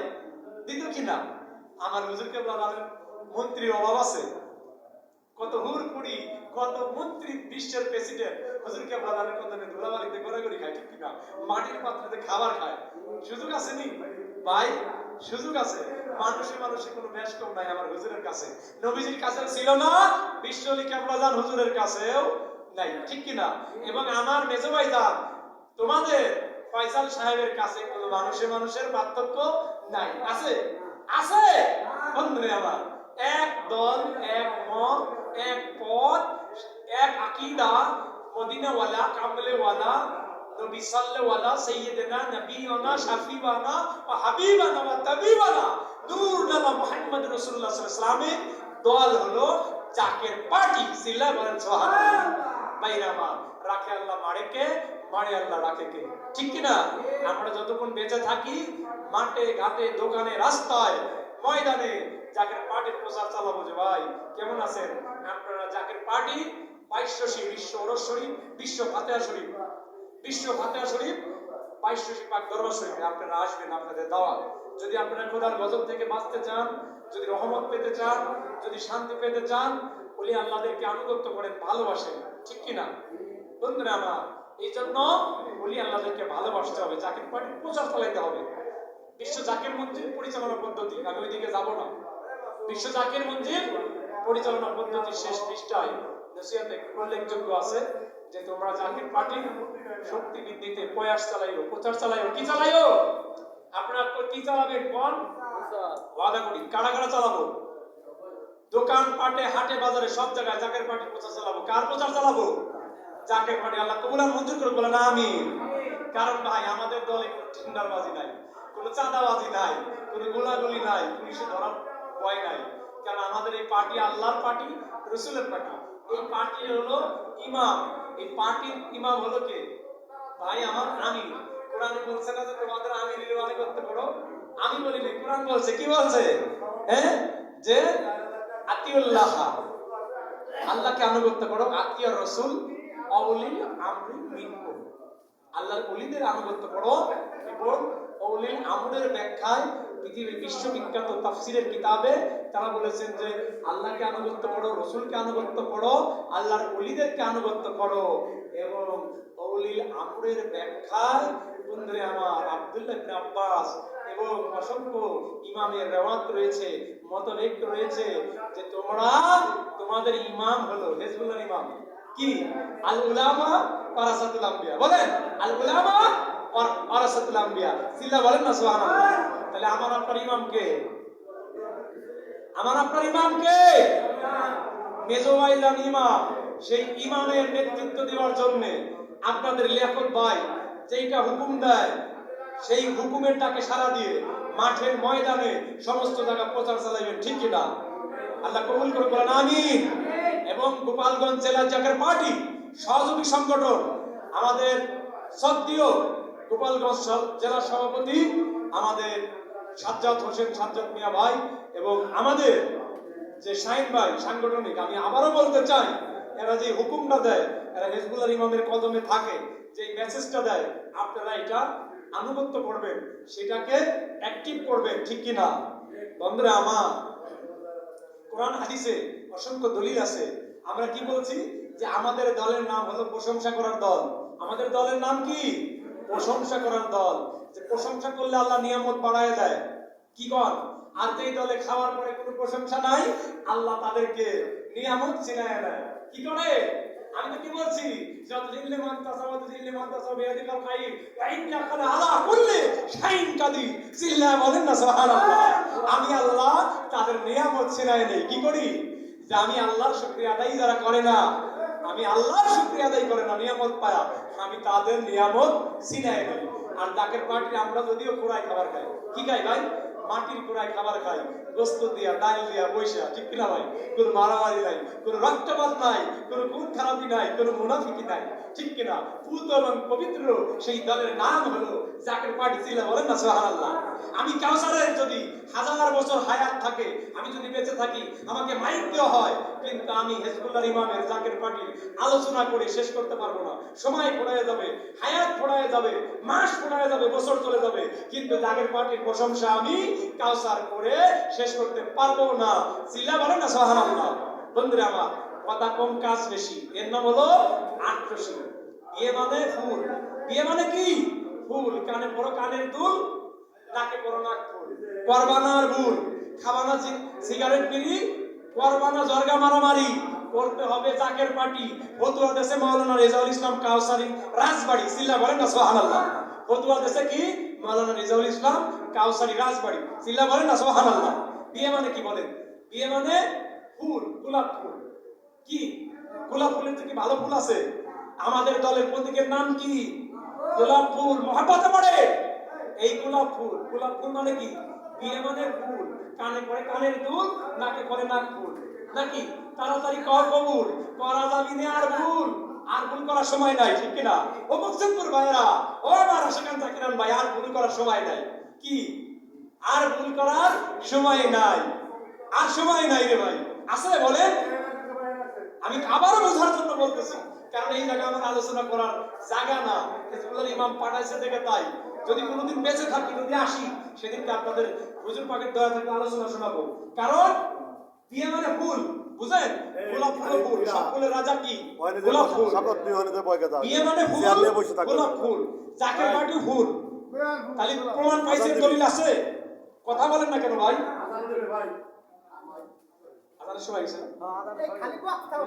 দিত কি না? আমার হুজুর কেবলা জানের মন্ত্রী অভাব আছে? কত হুরপুরি, কত মন্ত্রী, বিশ্বের প্রেসিডেন্ট হুজুর কেবলা জানের কদমে ধুলাবালিতে ঘোরাঘুরি খায়, ঠিক কিনা? মাটির পাত্রে খাবার খায়। সুযোগ আছে নি ভাই? সুযোগ আছে। মানুষে মানুষে কোনো বেশ কম নাই আমার হুজুরের কাছে। নবীজির কাছে ছিল না, বিশ্বলি কেবলা জান হুজুরের কাছেও নাই, ঠিক কিনা? এবং আমার মেজো ভাইজান তোমাদের ফয়সাল সাহেবের কাছে কোনো মানুষে মানুষের পার্থক্য নাই। আছে? আছে বন্ধুরে আমার। এক দল, এক মত, এক পথ, এক আকীদা, মদিনাওয়ালা, কামলেওয়ালা, নবী সাল্লাল্লাহু সাইয়্যিদিনা নবিয়না শাফিবানা ওয়া হাবিবানা ওয়া তাবিবানা নূরুল্লাহ মুহাম্মদ রাসূলুল্লাহ সাল্লাল্লাহু আলাইহি ওয়াসাল্লামের দল হলো জাকের পার্টি। সিল্লা বলেন সুবহানাল্লাহ। ভাইরা আমার, রাখে আল্লাহ মারে কে, মারে আল্লাহ রাখে কে, ঠিক কি না? আমরা যতক্ষণ বেঁচে থাকি মাঠে ঘাটে দোকানে রাস্তায় ময়দানে জাকের পার্টির প্রচার চালাবো। যে ভাই কেমন আছেন আপনারা? জাকের পার্টি 2200 বিশ্ব ওরস শরীফ, বিশ্ব ফাতিহা শরীফ, বিশ্ব ফাতিহা শরীফ, 2200 পাক দরবার শরীফে আপনারা আসবেন, আপনাদের দাওয়াত। যদি আপনারা খোদার গজব থেকে বাঁচতে চান, যদি রহমত পেতে চান, যদি শান্তি পেতে চান, ওলি আল্লাহদেরকে আনুগত্য করেন, ভালোবাসেন, ঠিক কি না বন্ধুরা আমার? এই জন্য ওলি আল্লাহদেরকে ভালোবাসতে হবে, জাকের পার্টির প্রচার চালাইতে হবে। বিশ্ব জাকের মঞ্জিল পরিচালনা পদ্ধতি, আমি ওইদিকে যাব না। বিশ্ব জাকের মঞ্জিল পরিচালনা পদ্ধতির শেষ পৃষ্ঠায় নসিহতে উল্লেখযোগ্য আছে যে তোমরা জাকের পার্টির শক্তি বৃদ্ধিতে প্রয়াস চালাইও, প্রচার চালাইও। কি চালাইও? আপনারা কি চালাবেন কোন? ওয়াদা করি। কারা কারা চালাবো? দোকান পাটে, হাটে, বাজারে, সব জায়গায় জাকের পার্টির প্রচার চালাবো। কার প্রচার চালাবো? জাকের পার্টি। আল্লাহ কবুল আর মঞ্জুর করে বলেন আমিন। কারণ ভাই আমাদের দলে কোনো টেন্ডারবাজি নাই, কোনো চাঁদাবাজি নাই, কোনো গোলাগুলি নাই, পুলিশে ধরার ভয় নাই। কারণ আমাদের এই পার্টি আল্লাহর পার্টি, রাসূলের পার্টি। এই পার্টি হলো ইমাম। এই পার্টির ইমাম হলো কে? ভাই আমার আমির। কোরআন বলছে না যে তোমাদের আমিরের মানে করতে পারো? আমি বলি না, কোরআন বলছে। কি বলছে? হ্যাঁ, যে আতিউল্লাহ, আল্লাহকে আনুগত্য করো, আতিয়া রাসূল আউলিল আমরি মিনকুম, আল্লাহর ওলিদের আনুগত্য করো। এবং আউলিল আমরের ব্যাখ্যায় পৃথিবীর বিশ্ববিখ্যাত তাফসীরের কিতাবে তারা বলেছেন যে আল্লাহকে আনুগত্য করো, রাসূলকে আনুগত্য করো, আল্লাহর ওলিদেরকে আনুগত্য করো। এবং আউলিল আমরের ব্যাখ্যায় বন্ধুরে আমার আব্দুল্লাহ ইবনে আব্বাস এবং অসংখ্য ইমামের রিওয়ায়াত রয়েছে, মতভেদ রয়েছে যে তোমরা, তোমাদের ইমাম হলো হিজবুল্লাহর ইমাম কি? আল উলামা ওয়ারাসাতুল আম্বিয়া। বলেন আল উলামা ওয়ারাসাতুল আম্বিয়া। সিল্লা বলেন না সুবহানাল্লাহ। তাহলে আমার আপনার ইমাম কে? আমার আপনার ইমাম কে? মেজো ভাইজান ইমাম। সেই ইমামের নেতৃত্ব দেওয়ার জন্য আপনাদের লিয়াকত ভাই যেটা হুকুম দেয়, সেই হুকুমের ডাকে সাড়া দিয়ে মাঠে ময়দানে সমস্ত জায়গা প্রচার চালাইবেন, ঠিক কিনা? আল্লাহ কবুল করে বলেন আমিন। এবং গোপালগঞ্জ জেলা জাকের পার্টি সহযোগী সংগঠন আমাদের সদ্যীয় গোপালগঞ্জ জেলা সভাপতি আমাদের সাজ্জাদ হোসেন, সাজ্জাদ মিয়া ভাই, এবং আমাদের যে শাহিন ভাই সাংগঠনিক, আমি আবারও বলতে চাই, এরা যে হুকুমটা দেয়, এরা হিজবুল্লাহর ইমামের কদমে থাকে, যে মেসেজটা দেয় আপনারা এটা আনুগত্য করবেন, সেটাকে অ্যাক্টিভ করবেন, ঠিক কিনা বন্ধুরা আমার? কোরআন হাদিসে অসংখ্য দলিল আছে। আমরা কি বলছি? যে আমাদের দলের নাম হলো প্রশংসা করার দল। আমাদের দলের নাম কি? প্রশংসা করার দল। যে প্রশংসা করলে আল্লাহ নিয়ামত বাড়ায় দেয়। কি কর? আর যেই দলে খাওয়ার পরে কোনো প্রশংসা নাই, আল্লাহ তাদেরকে নিয়ামত ছিনায় দেয়। কি করে? আমি তো কি বলছি যত জিল্লে মানতাসা ওয়াত জিল্লে মানতাসা বিয়াদিকাল খাইর ওয়া ইন্নাকা আলা কুল্লি শাইইন কাদির চিল্লা বলেন না সুবহানাল্লাহ। আমি আল্লাহ তাদের নিয়ামত ছিনায় নেই, কি করি যে আমি আল্লাহর শুকরিয়া আদায় যারা করে না, আমি আল্লাহর শুকরিয়া আদায় করে না নিয়ামত পায়া, আমি তাদের নিয়ামত ছিনায় নেই। আর ডাকের পার্টি আমরা যদিও কুড়াই খাবার খাই, কি খাই ভাই? মাটির কুড়াই খাবার খাই, গোস্ত দিয়া ডাল দিয়া বৈশা, ঠিক কিনা ভাই? কোন মারামারি নাই, কোন রক্তপাত নাই, কোন খুন খারাপি নাই, কোন মুনাফিকি নাই, ঠিক কিনা? পুত এবং পবিত্র সেই দলের নাম হলো জাকের পার্টি। ছিল বলেন না সুবহানাল্লাহ। আমি কাউসারের যদি 1000 বছর হায়াত থাকে, আমি যদি বেঁচে থাকি, আমাকে মাইক দেওয়া হয়, কিন্তু আমি হিজবুল্লাহর ইমামের জাকের পার্টির আলোচনা করে শেষ করতে পারবো না। সময় পড়ায় যাবে, হায়াত পড়ায় যাবে, মাস পড়ায় যাবে, বছর চলে যাবে, কিন্তু জাকের পার্টির প্রশংসা আমি কাউসার করে শেষ করতে পারবো না। চিল্লা বলেন না সুবহানাল্লাহ। বন্ধুরা আমার, কথা কম কাজ বেশি, এর নাম হলো আত্মশী। বিয়ে মানে ফুল, বিয়ে মানে কি? ফুল। কানে বড় কানের দুল, নাকে বড় নাক ফুল, করবানার ভুল, খাবানা সিগারেট বিড়ি, করবানা জর্গা মারামারি, করতে হবে জাকের পার্টি। ফতুয়া দেশে মাওলানা রেজাউল ইসলাম কাউসারি রাজবাড়ি। চিল্লা বলেন না সুবহানাল্লাহ। ফতুয়া দেশে কি? মাওলানা রেজাউল ইসলাম কাউসারি রাজবাড়ি। চিল্লা বলেন না সুবহানাল্লাহ। বিয়ে মানে কি বলেন? বিয়ে মানে ফুল, গোলাপ ফুল। কি গোলাপ ফুলের থেকে ভালো ফুল আছে? আমাদের দলের প্রতীকের নাম কি? গোলাপ ফুল। মহব্বতে পড়ে এই গোলাপ ফুল। গোলাপ ফুল মানে কি? বিয়ে মানে ফুল। কানে পড়ে কানের দুল, নাকে পড়ে নাক ফুল। নাকি? তাড়াতাড়ি কর কবুল, করা যাবি না আর ভুল। আর ভুল করার সময় নাই, ঠিক কিনা? ও মুকসিদপুর ভাইরা, ও আমার আশিকান জাকিরান ভাই, আর ভুল করার সময় নাই। কি? আর ভুল করার সময় নাই। আর সময় নাই রে ভাই, আছে বলেন? আমি আবারও বোঝার জন্য বলতেছি, কারণ এই জায়গা আমার আলোচনা করার জায়গা না। হিজবুল্লাহর ইমাম পাঠাইছে দেখে তাই। যদি কোনোদিন বেঁচে থাকি, যদি আসি, সেদিনকে আপনাদের হুজুর পাকের দয়া থেকে আলোচনা শোনাবো। কারণ বিয়ে মানে ফুল, বুঝেন? গোলাপ ফুল, ফুল। সব ফুলের রাজা কি? গোলাপ ফুল। বিয়ে মানে ফুল, গোলাপ ফুল। জাকের পার্টি ফুল। তাহলে প্রমাণ পাইছেন, দলিল আছে? কথা বলেন না কেন ভাই? আদানের সময় গেছে। খালি কথা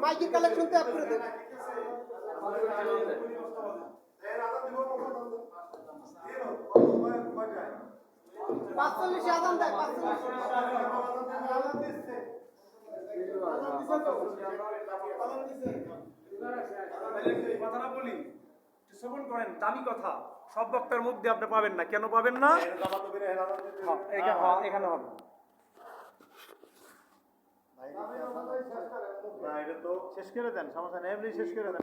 মাইকের কালেকশন তে আপনি দেন 45 আদান দেয় 45 কথাটা বলি, শ্রবণ করেন, দামি কথা। সব বক্তার মুখ দিয়ে আপনি পাবেন না। কেন পাবেন না? এখানে হবে শেষ করে দেন, সমস্যা নেই, এমনি শেষ করে দেন।